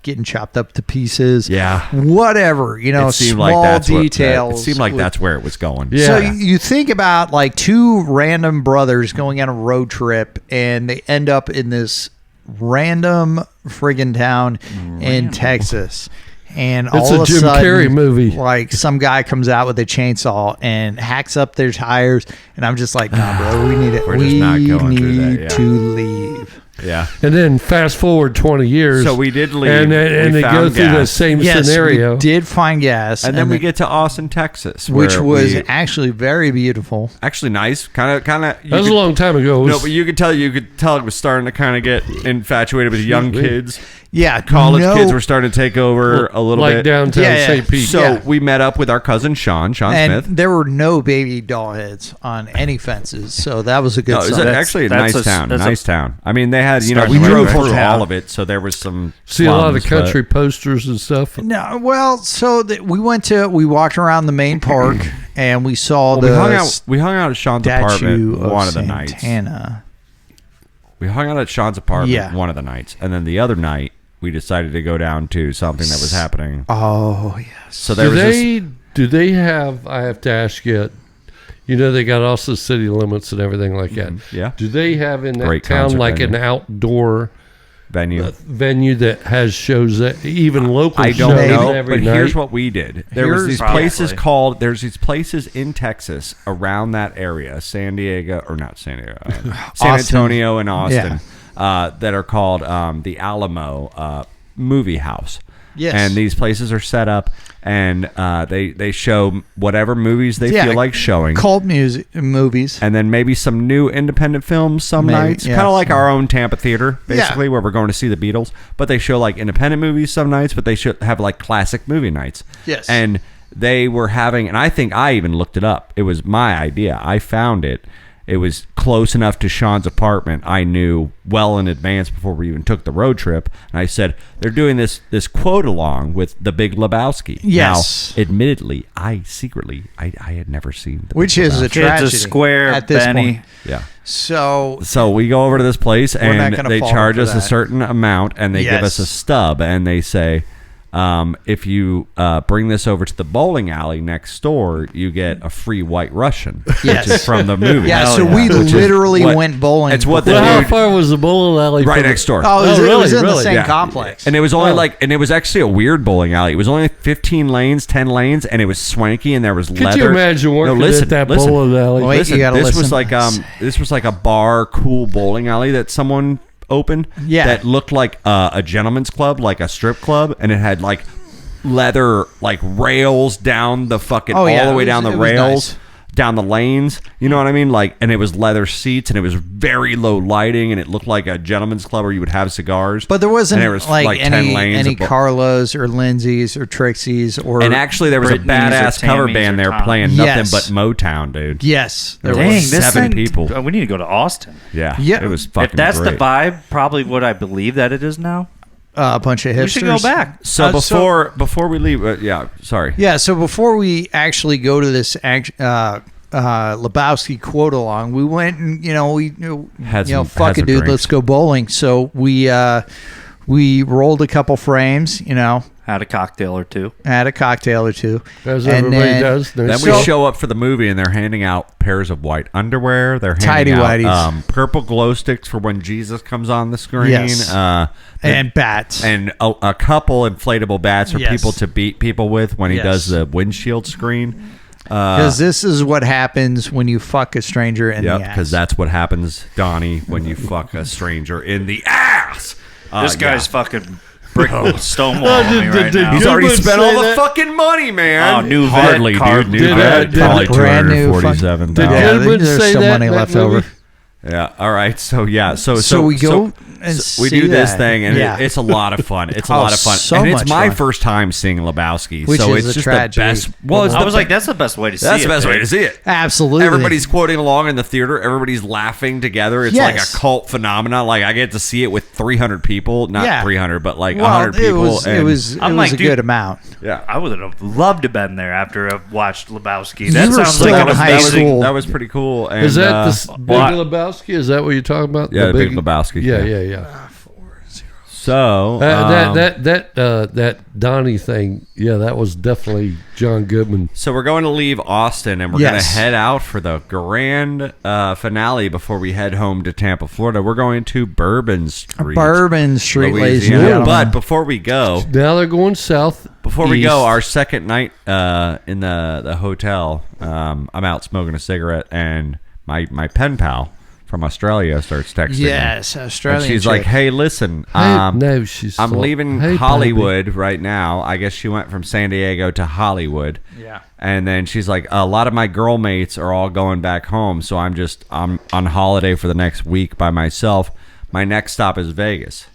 S4: getting chopped up to pieces.
S1: Yeah.
S4: whatever. You know,
S1: it seemed
S4: small
S1: like that's
S4: details.
S1: It seemed like that's where it was going.
S2: Yeah.
S4: So you think about like two random brothers going on a road trip, and they end up in this random friggin' town in Texas. And
S2: It's
S4: all
S2: a
S4: of a
S2: Jim
S4: sudden,
S2: Carrey movie.
S4: like some guy comes out with a chainsaw and hacks up their tires, and I'm just like, nah, bro, we need it.
S1: We're
S4: we
S1: just not going through that,
S4: need
S1: yeah.
S4: to leave.
S1: Yeah.
S2: And then fast forward 20 years.
S1: So we did leave.
S2: And, and
S1: We
S2: they go
S1: found
S2: through the
S1: gas.
S2: same
S4: Yes,
S2: scenario.
S4: we did find gas,
S1: And then we get to Austin, Texas,
S4: which
S1: where
S4: was
S1: we-
S4: actually very beautiful.
S1: actually nice. Kind of.
S2: That was a long time ago. It
S1: No,
S2: was-
S1: but you could tell it was starting to kind of get infatuated with young
S2: me.
S1: kids.
S4: Yeah,
S1: College
S4: no-
S1: kids were starting to take over a little
S2: like
S1: bit.
S2: downtown
S4: Yeah, yeah.
S2: St. Pete.
S1: So
S4: Yeah.
S1: we met up with our cousin Sean
S4: and
S1: Smith.
S4: there were no baby doll heads on any fences, so that was a good
S1: No, it was
S4: sign.
S1: actually a
S3: that's
S1: nice
S3: a-
S1: town.
S3: that's a-
S1: Nice town. I mean, they had, we
S3: Starting
S1: drove
S3: right
S1: through
S3: away.
S1: all of it, so there was some
S2: See a lot of
S1: slums,
S2: country
S1: but-
S2: posters and stuff.
S4: No, well, so we walked around the main park and we saw
S1: Well,
S4: the
S1: we hung out at Sean's
S4: statue
S1: apartment
S4: of
S1: one of the nights.
S4: Santana.
S1: We hung out at Sean's apartment
S4: Yeah.
S1: one of the nights, and then the other night we decided to go down to something that was happening.
S4: Oh yes.
S1: So there was this.
S2: Do they have, I have to ask you, they got also city limits and everything like that.
S1: Yeah.
S2: Do they have in that
S1: Great
S2: town
S1: concert
S2: like
S1: venue.
S2: an outdoor
S1: Venue.
S2: venue that has shows that even local
S1: I don't
S2: shows
S1: know,
S2: every
S1: but
S2: night?
S1: here's what we did. There's these
S3: Probably.
S1: places there's these places in Texas around that area, San Diego, or not San Diego, San
S4: Austin.
S1: Antonio and Austin, that are called the Alamo Movie House.
S4: Yes.
S1: And these places are set up, and they show whatever movies they feel like showing.
S4: Cult movies.
S1: And then maybe some new independent films some
S4: Maybe,
S1: nights.
S4: yeah.
S1: Kind of like our own Tampa Theater, basically,
S4: Yeah.
S1: where we're going to see the Beatles. But they show like independent movies some nights, but they should have like classic movie nights.
S4: Yes.
S1: And they were having, and I think I even looked it up. It was my idea. I found it. It was close enough to Sean's apartment. I knew well in advance before we even took the road trip. And I said, they're doing this quote along with The Big Lebowski.
S4: Yes.
S1: Now, admittedly, I had never seen The
S4: Which
S1: Big
S4: is a
S1: Lebowski.
S4: tragedy.
S3: Kids a square,
S4: at this
S3: Benny.
S4: point.
S1: Yeah.
S4: So
S1: we go over to this place
S4: We're not
S1: and
S4: gonna
S1: they
S4: fall
S1: charge
S4: for
S1: us a
S4: that.
S1: certain amount and they give us a
S4: Yes.
S1: stub and they say, If you bring this over to the bowling alley next door, you get a free White Russian,
S4: Yes.
S1: which is from the movie.
S4: Yeah,
S3: Hell
S4: so
S3: yeah.
S4: we
S1: Which is
S4: literally
S1: what-
S4: went bowling.
S1: It's what the
S2: Well, how
S1: dude
S2: far was the bowling alley?
S1: right
S2: from-
S1: next door.
S4: Oh, it was, it was in
S2: really?
S4: the same
S1: Yeah.
S4: complex.
S1: And it was only
S2: Oh.
S1: and it was actually a weird bowling alley. It was only 15 lanes, 10 lanes, and it was swanky, and there was
S2: Could
S1: leather.
S2: you imagine working at that bowling alley?
S4: Wait,
S1: Listen,
S4: you gotta
S1: this was
S4: listen.
S1: this was like a bar, cool bowling alley that someone opened.
S4: Yeah.
S1: that looked like a gentleman's club, like a strip club, and it had like leather rails down the fucking
S4: Oh, yeah,
S1: all the
S4: it
S1: way
S4: was-
S1: down the
S4: it was
S1: rails.
S4: nice.
S1: Down the lanes, you know what I mean? And it was leather seats, and it was very low lighting, and it looked like a gentleman's club where you would have cigars.
S4: But there wasn't
S1: and there was,
S4: like
S1: 10
S4: any
S1: lanes of
S4: Carlos or Lindsay's or Trixie's or
S1: And actually, there was a
S3: Britney's or
S1: badass cover
S3: Tammy's
S1: band
S3: or
S1: there
S3: Tom's.
S1: playing
S4: Yes.
S1: nothing but Motown, dude.
S4: yes, there
S1: There
S3: Dang,
S1: was
S3: this
S1: 7
S3: thing-
S1: people.
S3: We need to go to Austin.
S1: Yeah,
S4: Yeah.
S1: it was fucking
S3: If that's
S1: great.
S3: the vibe, probably what I believe that it is now.
S4: a bunch of hipsters.
S3: We should go back.
S1: So before we leave, sorry.
S4: Yeah, so before we actually go to this Lebowski quote along, we went and
S1: Had some
S4: fuck it, dude,
S1: drinks.
S4: let's go bowling. So we rolled a couple frames,
S3: Had a cocktail or two.
S4: had a cocktail or two,
S2: As
S4: and
S2: everybody
S4: then-
S2: does.
S1: Then
S2: There's
S1: we
S2: so-
S1: show up for the movie, and they're handing out pairs of white underwear. They're handing
S4: Tighty-whities.
S1: out purple glow sticks for when Jesus comes on the screen.
S4: Yes. And bats.
S1: and a couple inflatable bats for
S4: Yes.
S1: people to beat people with when he
S4: Yes.
S1: does the windshield screen.
S4: Because this is what happens when you fuck a stranger in the
S1: Yep,
S4: ass.
S1: because that's what happens, Donnie, when you fuck a stranger in the ass.
S3: This guy's
S1: yeah.
S3: fucking brick stonewalling me right now.
S1: He's
S2: Good
S1: already
S2: one,
S1: spent
S2: say
S1: all the
S2: that.
S1: fucking money, man.
S3: Oh, new vet
S1: Hardly,
S3: car.
S1: dude. New
S2: Did,
S1: vet,
S2: did
S1: probably
S4: the brand new fuck-
S2: Did
S1: $247,000.
S4: Yeah,
S2: Goodwin
S4: there's
S2: say
S4: some
S2: that
S4: money
S2: in
S4: left
S2: that movie?
S4: over.
S1: Yeah. All right. So yeah. So
S4: we go and
S1: we
S4: see
S1: do this
S4: that.
S1: thing, and
S4: Yeah.
S1: it's a lot of fun. It's a
S4: Oh,
S1: lot of fun,
S4: so
S1: and it's
S4: much
S1: my
S4: fun.
S1: first time seeing Lebowski,
S4: Which
S1: so
S4: is
S1: it's
S4: a
S1: just
S4: tragedy.
S1: the best. Well, it's
S3: I
S1: the
S3: was
S1: be-
S3: like, that's the best way to see it.
S1: that's the best way
S3: dude.
S1: to see it.
S4: Absolutely.
S1: Everybody's quoting along in the theater. Everybody's laughing together. It's like
S4: Yes.
S1: a cult phenomenon. Like I get to see it with 300 people, not
S4: Yeah.
S1: 300, but like
S4: well,
S1: 100 people.
S4: It
S1: and-
S4: was
S3: I'm
S4: a
S3: like, dude,
S4: good amount.
S1: yeah.
S3: I would have loved to have been there after I watched Lebowski.
S4: You
S3: That
S4: were
S3: sounds
S4: still
S3: like
S4: in
S3: an
S4: high
S3: amazing.
S4: school.
S1: That was pretty cool. And,
S2: Is that the Big
S3: what?
S2: Lebowski? Is that what you're talking about?
S1: Yeah, the Big Lebowski,
S2: Yeah,
S1: yeah.
S2: yeah.
S1: so
S2: That Donnie thing, yeah, that was definitely John Goodman.
S1: So we're going to leave Austin, and we're going to
S4: Yes.
S1: head out for the grand finale before we head home to Tampa, Florida. We're going to Bourbon Street,
S4: Bourbon Street, ladies and
S1: Louisiana.
S4: gentlemen.
S1: But before we go,
S2: Now they're going south.
S1: our
S2: east.
S1: second night in the hotel, I'm out smoking a cigarette, and my pen pal from Australia starts texting me.
S4: Yes, Australian.
S1: And she's
S4: chick.
S1: like, "Hey, listen,
S2: No, she's.
S1: I'm leaving
S2: Hey,
S1: Hollywood right now. I guess she went from San Diego to Hollywood.
S4: Yeah.
S1: And then she's like, a lot of my girl mates are all going back home, so I'm on holiday for the next week by myself. My next stop is Vegas.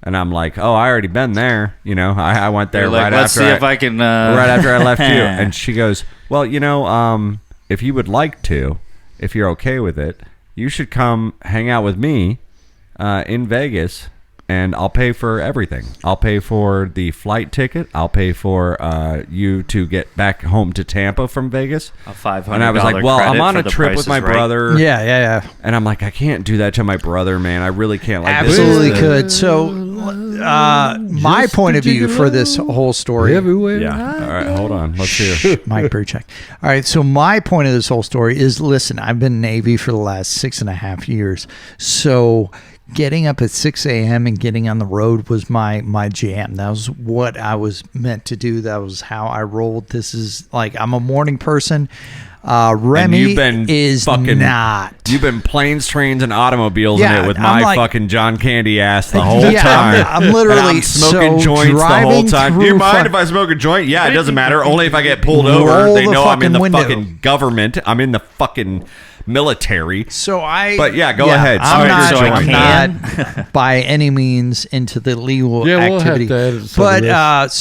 S1: And I'm like, oh, I already been there. I went there
S3: You're like,
S1: right
S3: let's
S1: after
S3: see if I can.
S1: right after I left you. And she goes, well, if you would like to, if you're okay with it, you should come hang out with me in Vegas, and I'll pay for everything. I'll pay for the flight ticket. I'll pay for you to get back home to Tampa from Vegas.
S3: A $500
S1: And I was like, well, I'm
S3: credit
S1: on
S3: for
S1: a
S3: the
S1: trip
S3: Price
S1: with
S3: is
S1: my
S3: Right.
S1: brother.
S4: Yeah.
S1: And I'm like, I can't do that to my brother, man. I really can't. Like, this is
S4: Absolutely
S1: the-
S4: could. So, my point of view for this whole story.
S2: everywhere.
S1: Yeah. All right, hold on. Let's hear.
S4: Mike Burchak. All right. So my point of this whole story is, listen, I've been Navy for the last 6.5 years. So getting up at 6 a.m. and getting on the road was my jam. That was what I was meant to do. That was how I rolled. This is like, I'm a morning person. Remy
S1: you've been
S4: is
S1: fucking-
S4: not.
S1: You've been planes, trains, and automobiles
S4: Yeah,
S1: in it with
S4: I'm
S1: my
S4: like-
S1: fucking John Candy ass the whole
S4: Yeah,
S1: time.
S4: I'm literally
S1: And I'm smoking
S4: so
S1: joints the whole
S4: driving
S1: time. Do
S4: through
S1: you mind
S4: fu-
S1: if I smoke a joint? Yeah, it doesn't matter. Only if I get pulled over.
S4: Roll
S1: They
S4: the
S1: know I'm in the
S4: fucking window.
S1: fucking government. I'm in the fucking military.
S4: So
S1: But yeah, go ahead.
S4: I'm
S1: Smoke
S4: not,
S1: your joint.
S4: I'm not by any means into the legal
S2: Yeah, we'll have
S4: activity.
S2: to edit some of
S4: But
S2: this.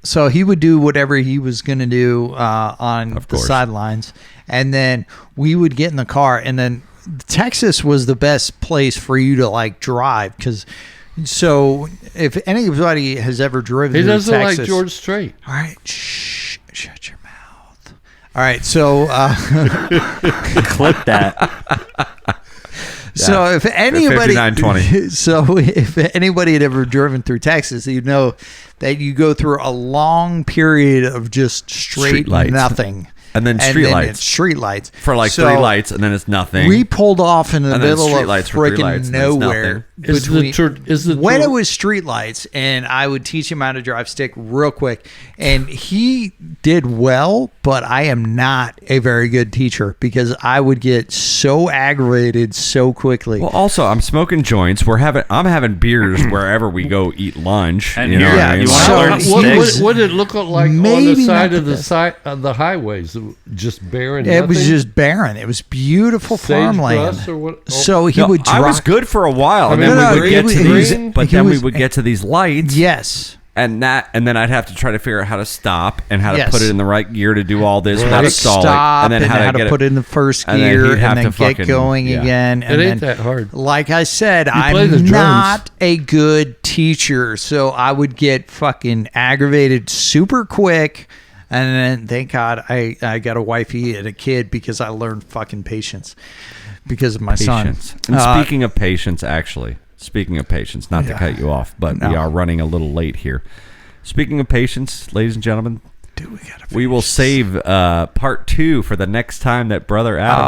S4: so he would do whatever he was going to do on
S1: Of
S4: the
S1: course.
S4: sidelines, and then we would get in the car, and then Texas was the best place for you to like drive because. So if anybody has ever driven
S2: He
S4: through
S2: doesn't
S4: Texas,
S2: like George Strait.
S4: all right, shh, shut your mouth. All right, so
S3: Clip that.
S4: So if anybody,
S1: 5920.
S4: so if anybody had ever driven through Texas, you know that you go through a long period of just straight
S1: lights.
S4: nothing.
S1: And then street lights.
S4: It's street lights.
S1: For like
S4: So
S1: 3 lights, and then it's nothing.
S4: We pulled off in the
S1: And then
S4: middle
S1: street
S4: of
S1: lights for 3
S4: freaking
S1: lights, and then it's
S4: nowhere.
S1: nothing.
S4: When it was street lights, and I would teach him how to drive stick real quick, and he did well, but I am not a very good teacher because I would get so aggravated so quickly.
S1: Well, also, I'm smoking joints. I'm having beers wherever we go eat lunch.
S3: And
S1: you know
S3: here,
S1: what I mean?
S3: you
S4: so
S3: want to learn sticks?
S2: What did it look like on
S4: Maybe
S2: the side
S4: not
S2: of
S4: the
S2: the
S4: best.
S2: side of the highways? Just barren.
S4: It was
S2: nothing?
S4: just barren. It was beautiful farmland.
S2: Sagebrush or what? Oh.
S4: So he
S1: No,
S4: would
S1: I
S4: drive.
S1: was good for a while, and
S2: I mean,
S1: then
S4: no,
S1: we would
S4: he
S1: get
S4: was-
S1: to
S4: he
S1: these.
S4: was-
S1: But
S4: he
S1: then we
S4: was-
S1: would get to these lights.
S4: Yes.
S1: And then I'd have to try to figure out how to stop and how to
S4: Yes.
S1: put it in the right gear to do all this without
S4: How to
S1: stalling,
S4: stop
S1: and then how to get
S4: put
S1: it
S4: it in the first
S1: and then
S4: gear
S1: he'd
S4: and
S1: have
S4: then
S1: to
S4: get
S1: fucking-
S4: going
S1: yeah.
S4: again.
S2: It
S4: And
S2: ain't
S4: then,
S2: that hard.
S4: like I said,
S2: play the
S4: I'm
S2: drums.
S4: not a good teacher, so I would get fucking aggravated super quick. And then, thank God, I got a wifey and a kid because I learned fucking patience because of my
S1: patience.
S4: son.
S1: And speaking of patience, not to
S4: Yeah.
S1: cut you off, but
S4: No.
S1: we are running a little late here. Speaking of patience, ladies and gentlemen, we will save part 2 for the next time that Brother Adam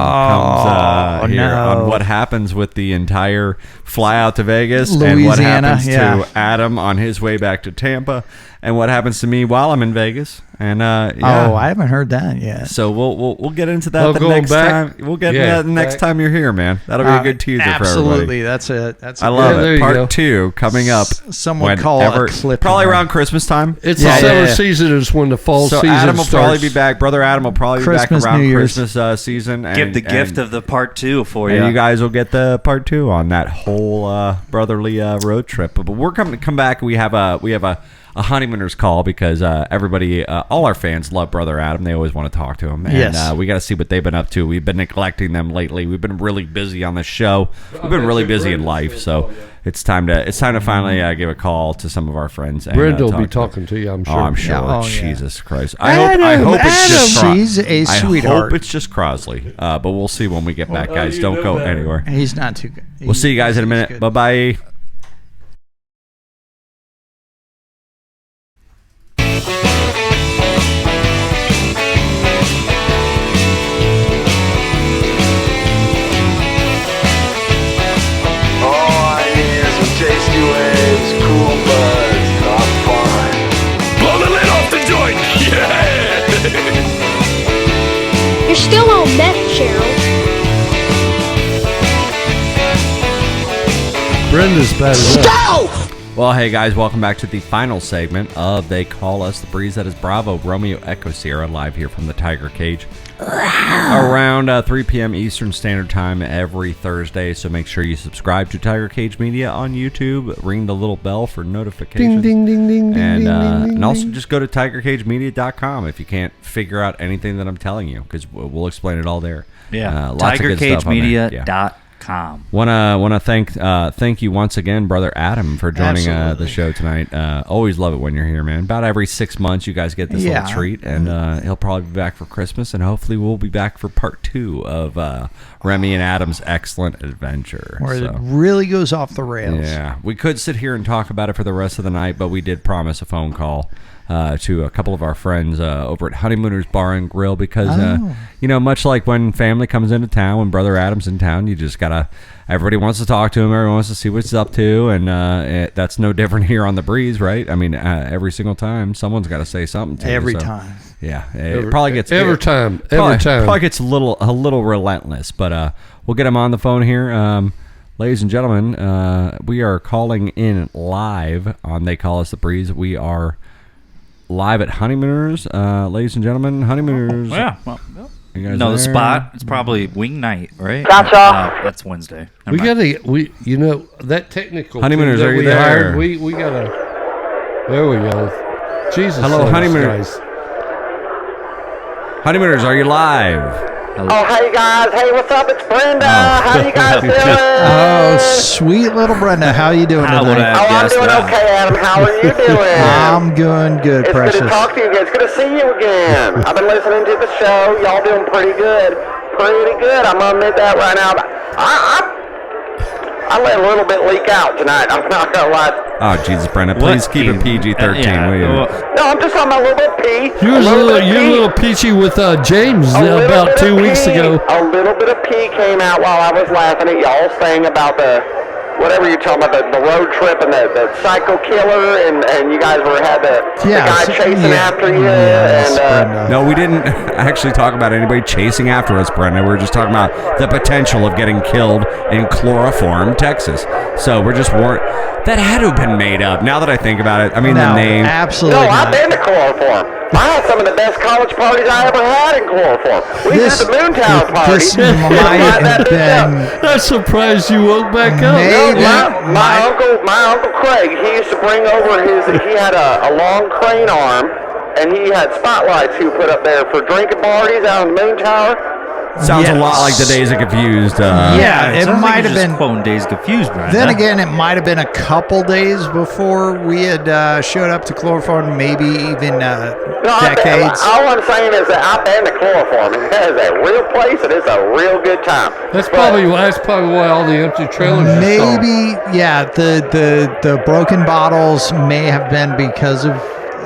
S1: comes here
S4: no.
S1: on what happens with the entire fly out to Vegas and what
S4: Louisiana,
S1: happens
S4: yeah.
S1: to Adam on his way back to Tampa and what happens to me while I'm in Vegas. And yeah.
S4: Oh, I haven't heard that yet.
S1: So we'll get into that
S2: Oh,
S1: the
S2: going
S1: next
S2: back?
S1: time. We'll get into
S2: Yeah,
S1: that the next
S2: back.
S1: time you're here, man. That'll be a good teaser for everybody.
S4: Absolutely, that's a
S1: I love
S2: Yeah, there
S1: it.
S2: you go.
S1: Part 2 coming up.
S4: Some would call it a
S1: whenever-
S4: clip
S1: probably
S4: in there.
S1: around Christmas time.
S2: It's
S4: Yeah,
S2: the summer
S4: yeah.
S2: season is when the fall
S1: So
S2: season
S1: Adam will
S2: starts.
S1: probably be back. Brother Adam will probably be
S4: Christmas,
S1: back around
S4: New Year's.
S1: Christmas season. And,
S3: Give the gift
S1: and,
S3: of the part 2 for
S1: and
S3: you.
S1: you guys will get the part 2 on that whole brotherly road trip. But we're coming to come back. We have a Honeymooner's call because everybody, all our fans love Brother Adam. They always want to talk to him. And
S4: Yes.
S1: we got to see what they've been up to. We've been neglecting them lately. We've been really busy on the show. We've been really busy in life. So it's time to finally give a call to some of our friends. And,
S2: Brenda will
S1: talk
S2: be
S1: to them.
S2: talking to you, I'm
S1: Oh,
S2: sure.
S1: I'm sure.
S4: Yeah, oh, yeah.
S1: Jesus Christ.
S4: Adam,
S1: I hope it's just
S4: Adam, she's a
S1: I
S4: sweetheart.
S1: hope it's just Crosley. But we'll see when we get back, guys. Don't go anywhere.
S4: He's not too good.
S1: We'll see you guys in a minute.
S4: He's
S1: Bye
S4: good.
S1: bye.
S6: All I need is some tasty waves, cool buds, not fun.
S9: Blow the lid off the joint! Yeah!
S10: You're still on meth, Cheryl.
S2: Brenda's bad enough.
S1: Well, hey guys, welcome back to the final segment of They Call Us the Breeze. That is Bravo, Romeo, Echo, Sierra, live here from the Tiger Cage. Around 3 p.m. Eastern Standard Time every Thursday. So make sure you subscribe to Tiger Cage Media on YouTube. Ring the little bell for notifications.
S2: Ding, ding, ding, ding,
S1: And,
S2: ding, ding, ding,
S1: and also
S2: ding.
S1: just go to tigercagemedia.com if you can't figure out anything that I'm telling you, because we'll explain it all there.
S3: Yeah.
S1: Lots of good stuff on there. Yeah.
S3: TigerCageMedia.com.
S1: Want to thank you once again, Brother Adam, for joining the
S4: Absolutely.
S1: show tonight. Always love it when you're here, man. About every 6 months, you guys get this
S4: Yeah.
S1: little treat, and he'll probably be back for Christmas, and hopefully we'll be back for part 2 of Remy and Adam's excellent adventure.
S4: Where
S1: So,
S4: it really goes off the rails.
S1: yeah, we could sit here and talk about it for the rest of the night, but we did promise a phone call to a couple of our friends over at Honeymooner's Bar and Grill because, much like when family comes into town, when Brother Adam's in town, you just gotta. Everybody wants to talk to him. Everyone wants to see what he's up to, and that's no different here on the Breeze, right? I mean, every single time someone's got to say something to you.
S4: Every
S1: so,
S4: time.
S1: Yeah, it probably gets
S2: every time.
S1: Probably gets a little relentless, but we'll get him on the phone here. Ladies and gentlemen, we are calling in live on They Call Us the Breeze. We are live at Honeymooners. Ladies and gentlemen, Honeymooners.
S3: Yeah. Well,
S1: You guys
S3: no, the
S1: there?
S3: spot. It's probably wing night, right?
S6: Gotcha.
S3: That's Wednesday.
S2: We
S3: Never mind.
S2: gotta, that technical
S1: Honeymooners,
S2: team that
S1: are you
S2: we
S1: there?
S2: hired, we gotta, there we go. Jesus.
S1: Hello,
S2: sakes,
S1: Honeymooners.
S2: guys.
S1: Honeymooners, are you live?
S6: Oh, hey guys. Hey, what's up? It's Brenda. How you guys doing?
S4: Oh, sweet little Brenda. How you doing
S3: I would
S4: tonight?
S3: have
S6: Oh, I'm
S3: guessed
S6: doing
S3: that.
S6: okay, Adam. How are you doing?
S4: I'm doing good,
S6: It's
S4: precious.
S6: good to talk to you again. It's good to see you again. I've been listening to the show. Y'all doing pretty good. Pretty good. I'm gonna admit that right now.
S11: I let a little bit leak out tonight. I'm not gonna lie.
S1: Oh, Jesus, Brenda, please keep it PG-13, will you?
S11: No, I'm just talking about a little bit pee.
S2: You was a little peachy with James about 2 weeks ago.
S11: A little bit of pee came out while I was laughing at y'all saying about the whatever you're talking about, the road trip and the psycho killer, and you guys had the guy chasing after you. And
S1: no, we didn't actually talk about anybody chasing after us, Brenda. We were just talking about the potential of getting killed in chloroform, Texas. So we're just that had to have been made up. Now that I think about it, I mean the name.
S4: Absolutely.
S11: No, I've been to chloroform. I had some of the best college parties I ever had in chloroform. We did the Moon Tower party.
S4: This might have been.
S2: I'm surprised you woke back up.
S11: My uncle Craig, he used to bring over he had a long crane arm, and he had spotlights he would put up there for drinking parties out on the Moon Tower.
S1: Sounds a lot like the Days of Confused.
S4: It might have been
S3: quoting Days Confused, Brian.
S4: Then again, it might have been a couple days before we had showed up to chloroform, maybe even decades.
S11: All I'm saying is that I've been to chloroform. It is a real place, and it's a real good time.
S2: That's probably why all the empty trailers are sold.
S4: Maybe, the broken bottles may have been because of.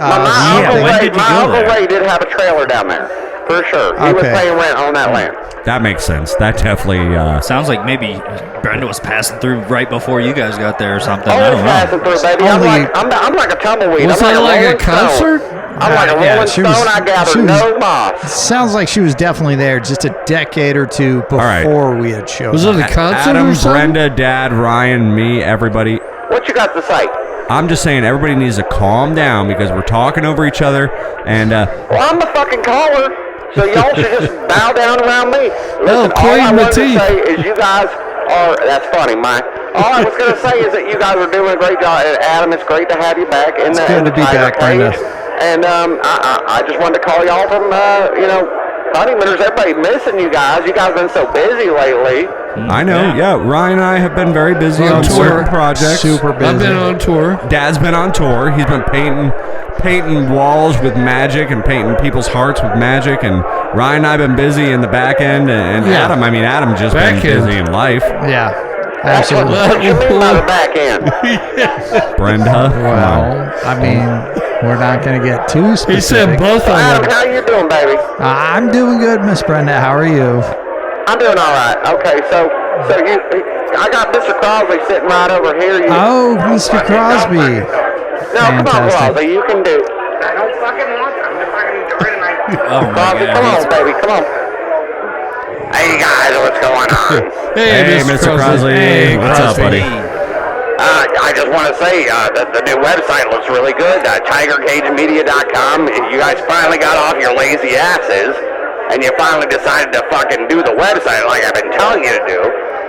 S11: My Uncle Ray did have a trailer down there. For sure. He was paying rent on that land.
S1: That makes sense. That definitely...
S3: Sounds like maybe Brenda was passing through right before you guys got there or something.
S11: Always passing through, baby. I'm like a tumbleweed.
S2: Was that like a concert?
S11: I'm like a rolling stone. I gather no moss.
S4: Sounds like she was definitely there just a decade or two before we had showed up.
S2: Was it a concert
S1: Adam,
S2: or something?
S1: Brenda, Dad, Ryan, me, everybody.
S11: What you got to say?
S1: I'm just saying everybody needs to calm down because we're talking over each other. And
S11: well, I'm the fucking caller. So y'all should just bow down around me. Listen, all I wanted to say is you guys are, that's funny, Mike. All I was going to say is that you guys are doing a great job. And Adam, it's great to have you back in the Tiger Cage. And I just wanted to call y'all from, Honeymooners. Everybody missing you guys. You guys have been so busy lately.
S1: I know, yeah. Ryan and I have been very busy on certain projects.
S4: Super busy.
S2: I've been on tour.
S1: Dad's been on tour. He's been painting walls with magic and painting people's hearts with magic. And Ryan and I have been busy in the back end. And Adam just been busy in life.
S4: Yeah. Absolutely.
S11: What do you mean by the back end?
S1: Brenda.
S4: Well, I mean, we're not going to get too specific.
S2: He said both of them.
S11: Adam, how you doing, baby?
S4: I'm doing good, Miss Brenda. How are you?
S11: I'm doing all right. Okay, so I got Mr. Crosby sitting right over here.
S4: Mr. Crosby.
S11: No, come on, Crosby. You can do. I don't fucking want to. I'm fucking tonight.
S3: Oh,
S11: Crosby, come on, baby. Come on. Hey, guys, what's going on?
S1: Hey, Mr. Crosby. Hey, what's up, buddy?
S11: I just want to say the new website looks really good. TigerCageMedia.com. You guys finally got off your lazy asses, and you finally decided to fucking do the website like I've been telling you to do.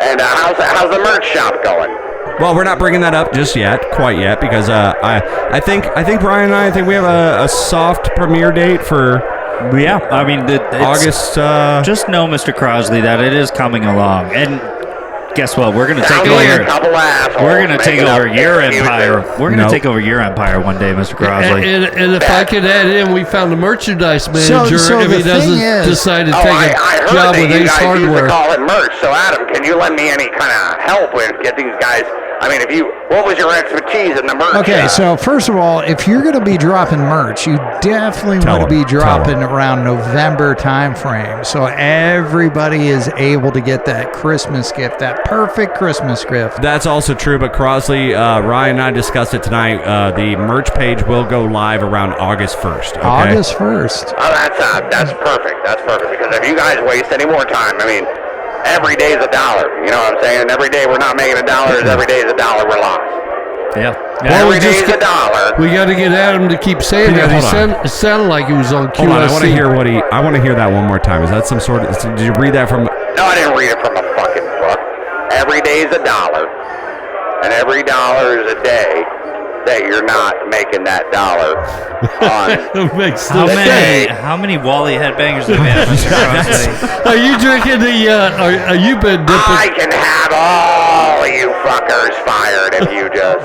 S11: And how's the merch shop going?
S1: Well, we're not bringing that up just yet, quite yet, because I think Brian and I think we have a soft premiere date for.
S3: Yeah, I mean,
S1: August.
S3: Just know, Mr. Crosley, that it is coming along. And guess what? We're going to take over. We're going to take over your empire. We're going to take over your empire one day, Mr. Crosley.
S2: And if I could add in, we found a merchandise manager if he doesn't decide to take a job with Ace Hardware.
S11: I call it merch. So, Adam, can you lend me any kind of help with get these guys? I mean, what was your expertise in the merch?
S4: Okay, so first of all, if you're going to be dropping merch, you definitely want to be dropping around November time frame, so everybody is able to get that Christmas gift, that perfect Christmas gift.
S1: That's also true, but Crosley, Ryan and I discussed it tonight. The merch page will go live around August 1st. Okay?
S4: August 1st.
S11: Oh, that's perfect. That's perfect, because if you guys waste any more time, I mean, every day is $1. You know what I'm saying? Every day we're not making $1. Every day is $1 we're lost.
S3: Yeah.
S11: Every day is $1.
S2: We got to get Adam to keep saying that. It sounded like he was on QSC.
S1: Hold on, I want to hear that one more time. Is that some sort of? Did you read that from?
S11: No, I didn't read it from a fucking book. Every day is $1, and every $1 is a day that you're not making that $1 on.
S3: How many Wally headbangers do we have, Mr. Crosley?
S2: Are you drinking are you been dipping?
S11: I can have all you fuckers fired if you just.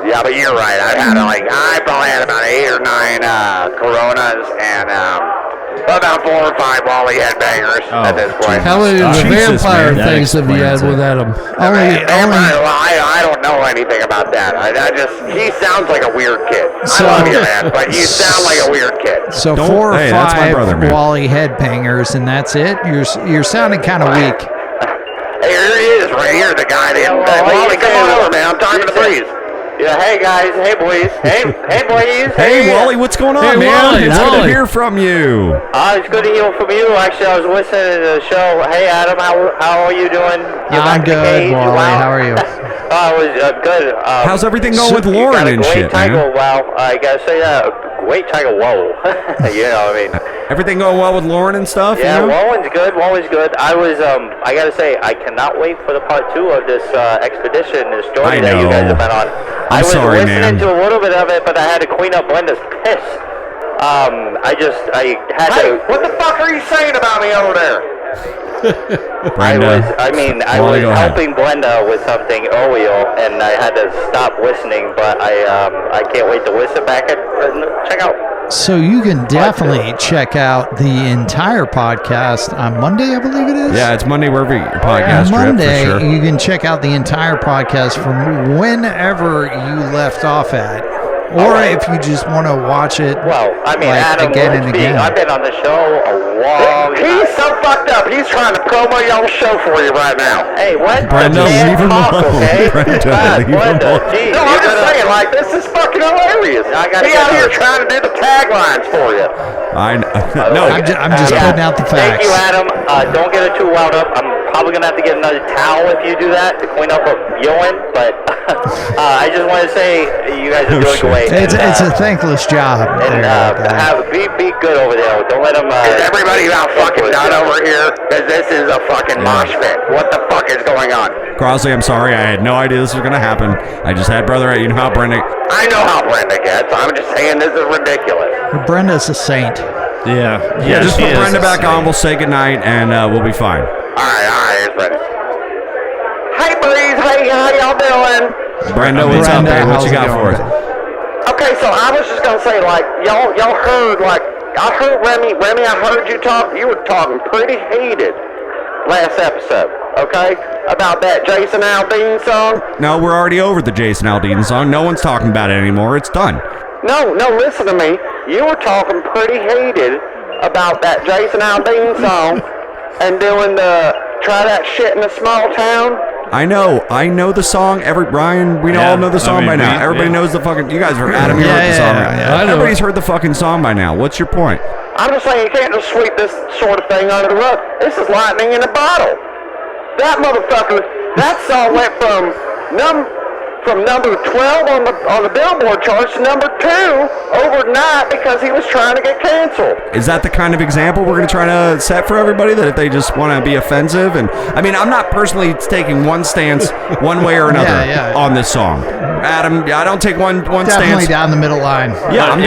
S11: Yeah, but you're right. I probably had about 8 or 9 Coronas and About 4 or 5 Wally headbangers at this point.
S2: How many of the
S1: Jesus,
S2: vampire
S1: man, that
S2: things have you had
S1: explains
S2: with Adam?
S11: I don't know anything about that. He sounds like a weird kid. I love you, man, but you sound like a weird kid.
S4: So
S1: Don't-
S4: 4 or
S1: hey, that's my
S4: 5
S1: brother, man.
S4: Wally headbangers, and that's it. You're sounding kind of weak.
S11: Hey, here he is, right here, the guy that Wally, come on over, man. I'm talking to the breeze. Yeah, hey guys, hey boys, hey boys.
S1: Hey, Wally, what's going on,
S2: Hey,
S1: man?
S2: Wally,
S1: It's good to
S2: Wally.
S1: hear from you.
S11: It's good to hear from you. Actually, I was listening to the show. Hey, Adam, how are you doing?
S4: I'm good, Wally. How are you?
S11: I was good.
S1: How's everything going with Lauren and shit, man?
S11: Wow, I gotta say that. Great tiger, whoa. You know what I mean?
S1: Everything going well with Lauren and stuff?
S11: Yeah,
S1: you know?
S11: Warren's good. Warren's good. I gotta say, I cannot wait for the part 2 of this expedition, this story that you guys have been on. I was
S1: sorry,
S11: listening
S1: man.
S11: to a little bit of it, but I had to clean up Brenda's piss. I had to. What the fuck are you saying about me over there?
S1: Brenda,
S11: I
S1: Wally,
S11: was
S1: go ahead.
S11: helping Brenda with something earlier, and I had to stop listening, but I can't wait to listen back and check out.
S4: So you can definitely check out the entire podcast on Monday, I believe it is.
S1: Yeah, it's Monday wherever your podcast
S4: On Monday,
S1: for sure.
S4: you can check out the entire podcast from whenever you left off at. Or if you just want to watch it
S11: Adam,
S4: again and again.
S11: I've been on the show a long time. He's so fucked up. He's trying to promo y'all's show for you right now. Hey, what?
S1: Brenda, leave him alone.
S11: Okay?
S1: Brenda, leave him alone.
S11: Geez, no, I'm just saying, this is fucking hilarious. He out here trying to do the taglines for you.
S1: No,
S4: I'm just putting out the facts.
S11: Thank you, Adam. Don't get it too wound up. I'm probably going to have to get another towel if you do that to clean up what urine, but I just want to say you guys are doing great.
S4: It's a thankless job.
S11: And be good over there. Don't let them. Is everybody about fucking done over here? Because this is a fucking mosh pit. What the fuck is going on?
S1: Crosley, I'm sorry. I had no idea this was going to happen. I just had brother. You know how Brenda.
S11: I know how Brenda gets. I'm just saying this is ridiculous.
S4: Brenda's a saint.
S3: Yeah.
S1: Yeah, just put Brenda back on. We'll say goodnight, and we'll be fine.
S11: All right, it's ready. Hey, Breeze. Hey, how y'all doing?
S1: Brenda, what's up, babe? What you got for us?
S11: Okay, so I was just gonna say, y'all heard, I heard Remy, I heard you talk. You were talking pretty heated last episode, okay, about that Jason Aldean song.
S1: No, we're already over the Jason Aldean song. No one's talking about it anymore. It's done.
S11: No, listen to me. You were talking pretty heated about that Jason Aldean song and doing the try that shit in a small town.
S1: I know the song. Ryan, we all know the song by now. Everybody knows the fucking. You guys are Adam. You heard the song.
S2: I know.
S1: Everybody's heard the fucking song by now. What's your point?
S11: I'm just saying you can't just sweep this sort of thing under the rug. This is lightning in a bottle. That motherfucker. That song went from number 12 on the Billboard charts to number 2 overnight because he was trying to get canceled.
S1: Is that the kind of example we're going to try to set for everybody, that if they just want to be offensive? And I mean, I'm not personally taking one stance one way or another on this song. Adam, I don't take one
S4: Definitely
S1: stance.
S4: down the middle line.
S1: Yeah,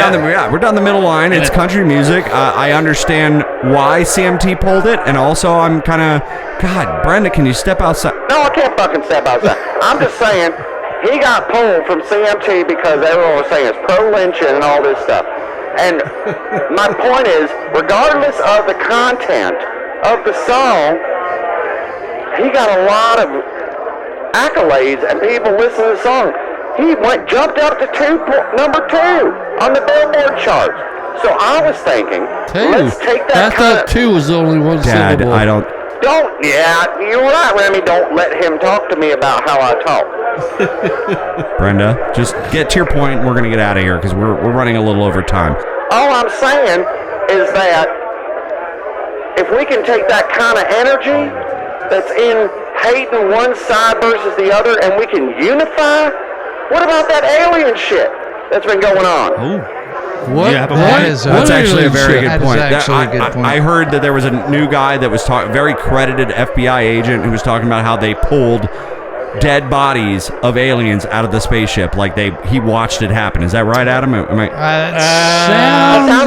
S1: we're down the middle line. It's country music. I understand why CMT pulled it, and also I'm kind of, God, Brenda, can you step outside?
S11: No, I can't fucking step outside. I'm just saying, he got pulled from CMT because everyone was saying it's pro-lynching and all this stuff. And my point is, regardless of the content of the song, he got a lot of accolades and people listen to the song. He jumped up to number 2 on the Billboard charts. So I was thinking, let's take that.
S2: I thought 2 was the only one
S1: Dad,
S2: syllable.
S1: I don't.
S11: Yeah, you're right, Remy. Don't let him talk to me about how I talk.
S1: Brenda, just get to your point, and we're going to get out of here because we're running a little over time.
S11: All I'm saying is that if we can take that kind of energy that's in hating one side versus the other and we can unify, what about that alien shit that's been going on?
S2: What?
S1: That's actually a very good point.
S4: point.
S1: I heard that there was a new guy that was very credited FBI agent who was talking about how they pulled dead bodies of aliens out of the spaceship. Like he watched it happen. Is that right, Adam?
S11: Sounds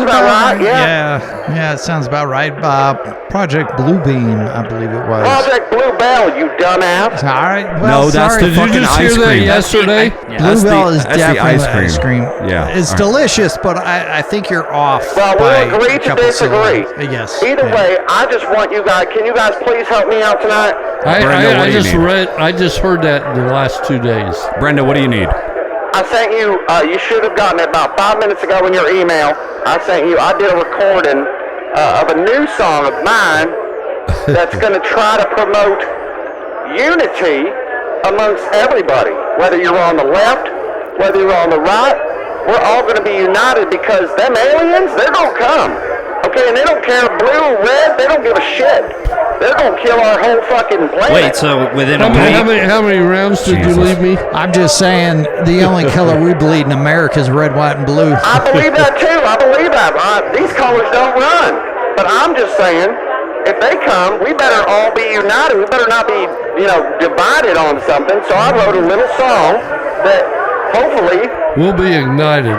S11: about right.
S4: Yeah, it sounds about right. Project Bluebeam, I believe it was.
S11: Project Bluebell, you dumbass.
S4: All right. Well,
S1: no, that's
S4: sorry.
S1: the fucking ice cream.
S2: Yesterday?
S4: Bluebell is
S1: that's
S4: definitely
S1: the ice cream.
S4: Yeah, it's delicious, but I think you're off.
S11: Well,
S4: by
S11: we'll agree
S4: a
S11: to
S4: couple
S11: disagree.
S4: syllables. Yes.
S11: Either way, I just want you guys. Can you guys please help me out tonight?
S1: Brenda, what do you need?
S2: I just heard that in the last 2 days.
S1: Brenda, what do you need?
S11: I sent you. You should have gotten it about 5 minutes ago in your email. I sent you. I did a recording of a new song of mine that's going to try to promote unity amongst everybody. Whether you're on the left, whether you're on the right, we're all going to be united because them aliens, they're going to come. Okay, and they don't care blue or red. They don't give a shit. They're going to kill our whole fucking planet.
S3: Wait, so within a week?
S2: How many rounds did you leave me?
S4: I'm just saying the only color we bleed in America is red, white, and blue.
S11: I believe that too. I believe that. These colors don't run. But I'm just saying, if they come, we better all be united. We better not be, divided on something. So I wrote a little song that hopefully
S2: we'll be ignited.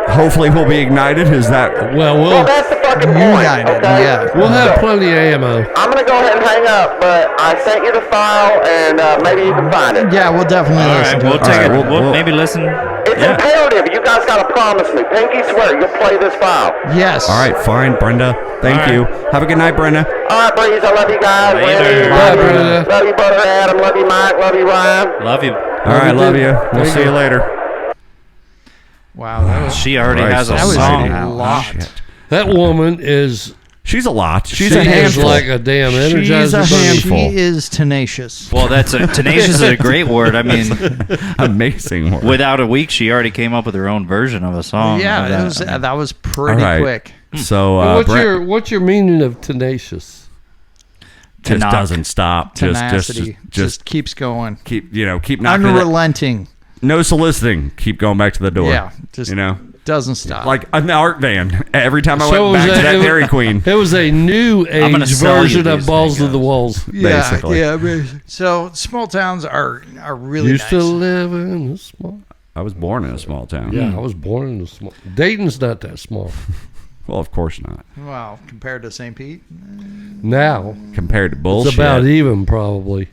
S1: Hopefully we'll be ignited. Is that
S11: well that's the fucking point.
S4: United,
S11: okay?
S4: yeah.
S2: We'll have plenty of ammo.
S11: I'm gonna go ahead and hang up, but I sent you the file, and maybe you can find it.
S4: Yeah, we'll definitely listen to
S3: We'll
S4: it.
S3: take it. We'll maybe listen.
S11: It's imperative. You guys gotta promise me. Pinky swear you'll play this file.
S4: Yes.
S1: all right? Fine, Brenda. Thank you. Have a good night, Brenda.
S11: All right, Breeze. I love you guys.
S3: Later.
S2: Bye, Brenda.
S11: Love you, brother Adam. Love you, Mike. Love you, Ryan.
S3: Love you.
S1: All right, love you. We'll see you later.
S4: Wow, that was
S3: She already has a
S4: that was
S3: song
S4: a
S3: out.
S4: lot.
S1: Shit.
S2: That woman is.
S1: She's a lot. She's
S2: she
S1: a
S2: is
S1: handful.
S2: like a damn
S1: She's
S2: Energizer
S1: a
S2: bunny.
S1: handful.
S4: She is tenacious.
S3: Well, tenacious is a great word. I mean,
S1: Amazing word.
S3: without a week, she already came up with her own version of a song.
S4: Yeah, that was pretty
S1: All right.
S4: quick.
S1: So
S2: What's your meaning of tenacious?
S1: just
S3: knock.
S1: doesn't stop.
S4: Tenacity.
S1: Just
S4: keeps going.
S1: keep knocking. It.
S4: Unrelenting.
S1: No soliciting. Keep going back to the door.
S4: Yeah, just doesn't stop.
S1: Like an art van. Every time I
S2: So
S1: went back
S2: it was
S1: to that
S2: a-
S1: Dairy Queen.
S2: It was a new
S3: gonna
S2: age
S3: sell you
S2: version of
S3: these
S2: Balls to
S3: things.
S2: the Walls.
S1: Basically.
S4: Yeah. So small towns are really
S2: Used
S4: nice.
S2: to live in a small.
S1: I was born in a small town.
S2: Yeah, I was born in a small. Dayton's not that small.
S1: Well, of course not.
S4: Wow, compared to St. Pete.
S2: Now
S1: Compared to bullshit.
S2: it's about even, probably.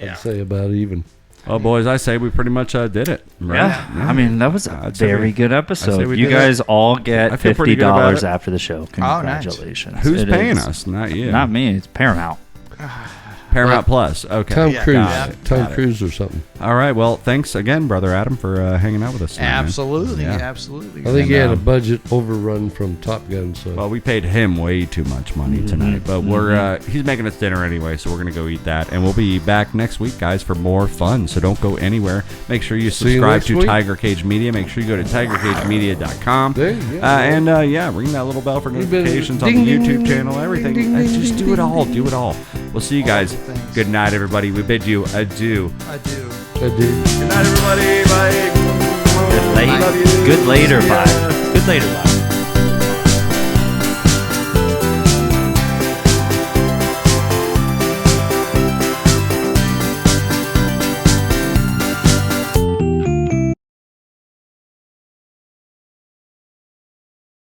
S2: I'd say about even.
S1: Well, boys, I say we pretty much did it. Right?
S3: Yeah. I mean, that was a
S1: I'd say
S3: very
S1: we-
S3: good
S1: I'd say
S3: episode.
S1: we
S3: You
S1: did
S3: guys all
S1: I
S3: get
S1: feel pretty good about
S3: $50
S1: it.
S3: after the show.
S4: nice.
S3: Congratulations.
S1: Who's
S3: It
S1: paying
S3: is-
S1: us? Not you.
S3: Not me. It's Paramount.
S1: Paramount Plus. Okay.
S2: Tom
S4: Yeah,
S2: Cruise.
S4: got it,
S2: Tom
S1: got it.
S2: Cruise or something.
S1: All right. Well, thanks again, Brother Adam, for hanging out with us tonight, man.
S4: Absolutely,
S1: Yeah.
S4: absolutely.
S2: I think he had a
S1: And,
S2: budget overrun from Top Gun. So
S1: Well, we paid him way too much money tonight, but we're he's making us dinner anyway, so we're gonna go eat that, and we'll be back next week, guys, for more fun. So don't go anywhere. Make sure you
S2: See you
S1: subscribe
S2: next
S1: to
S2: week.
S1: Tiger Cage Media. Make sure you go to tigercagemedia.com.
S2: There you go.
S1: And ring that little bell for
S2: You've been-
S1: notifications on
S2: ding,
S1: the
S2: ding,
S1: YouTube
S2: ding,
S1: channel.
S2: ding,
S1: Everything.
S2: ding, ding,
S1: Just
S2: ding,
S1: do it
S2: ding.
S1: all. Do it all. We'll see you guys.
S4: things.
S1: Good night, everybody. We bid you adieu.
S4: I do.
S2: I did.
S1: Good night, everybody. Bye.
S3: Good late.
S1: Love you.
S3: Good later.
S1: See ya.
S3: Bye. Good later. Bye.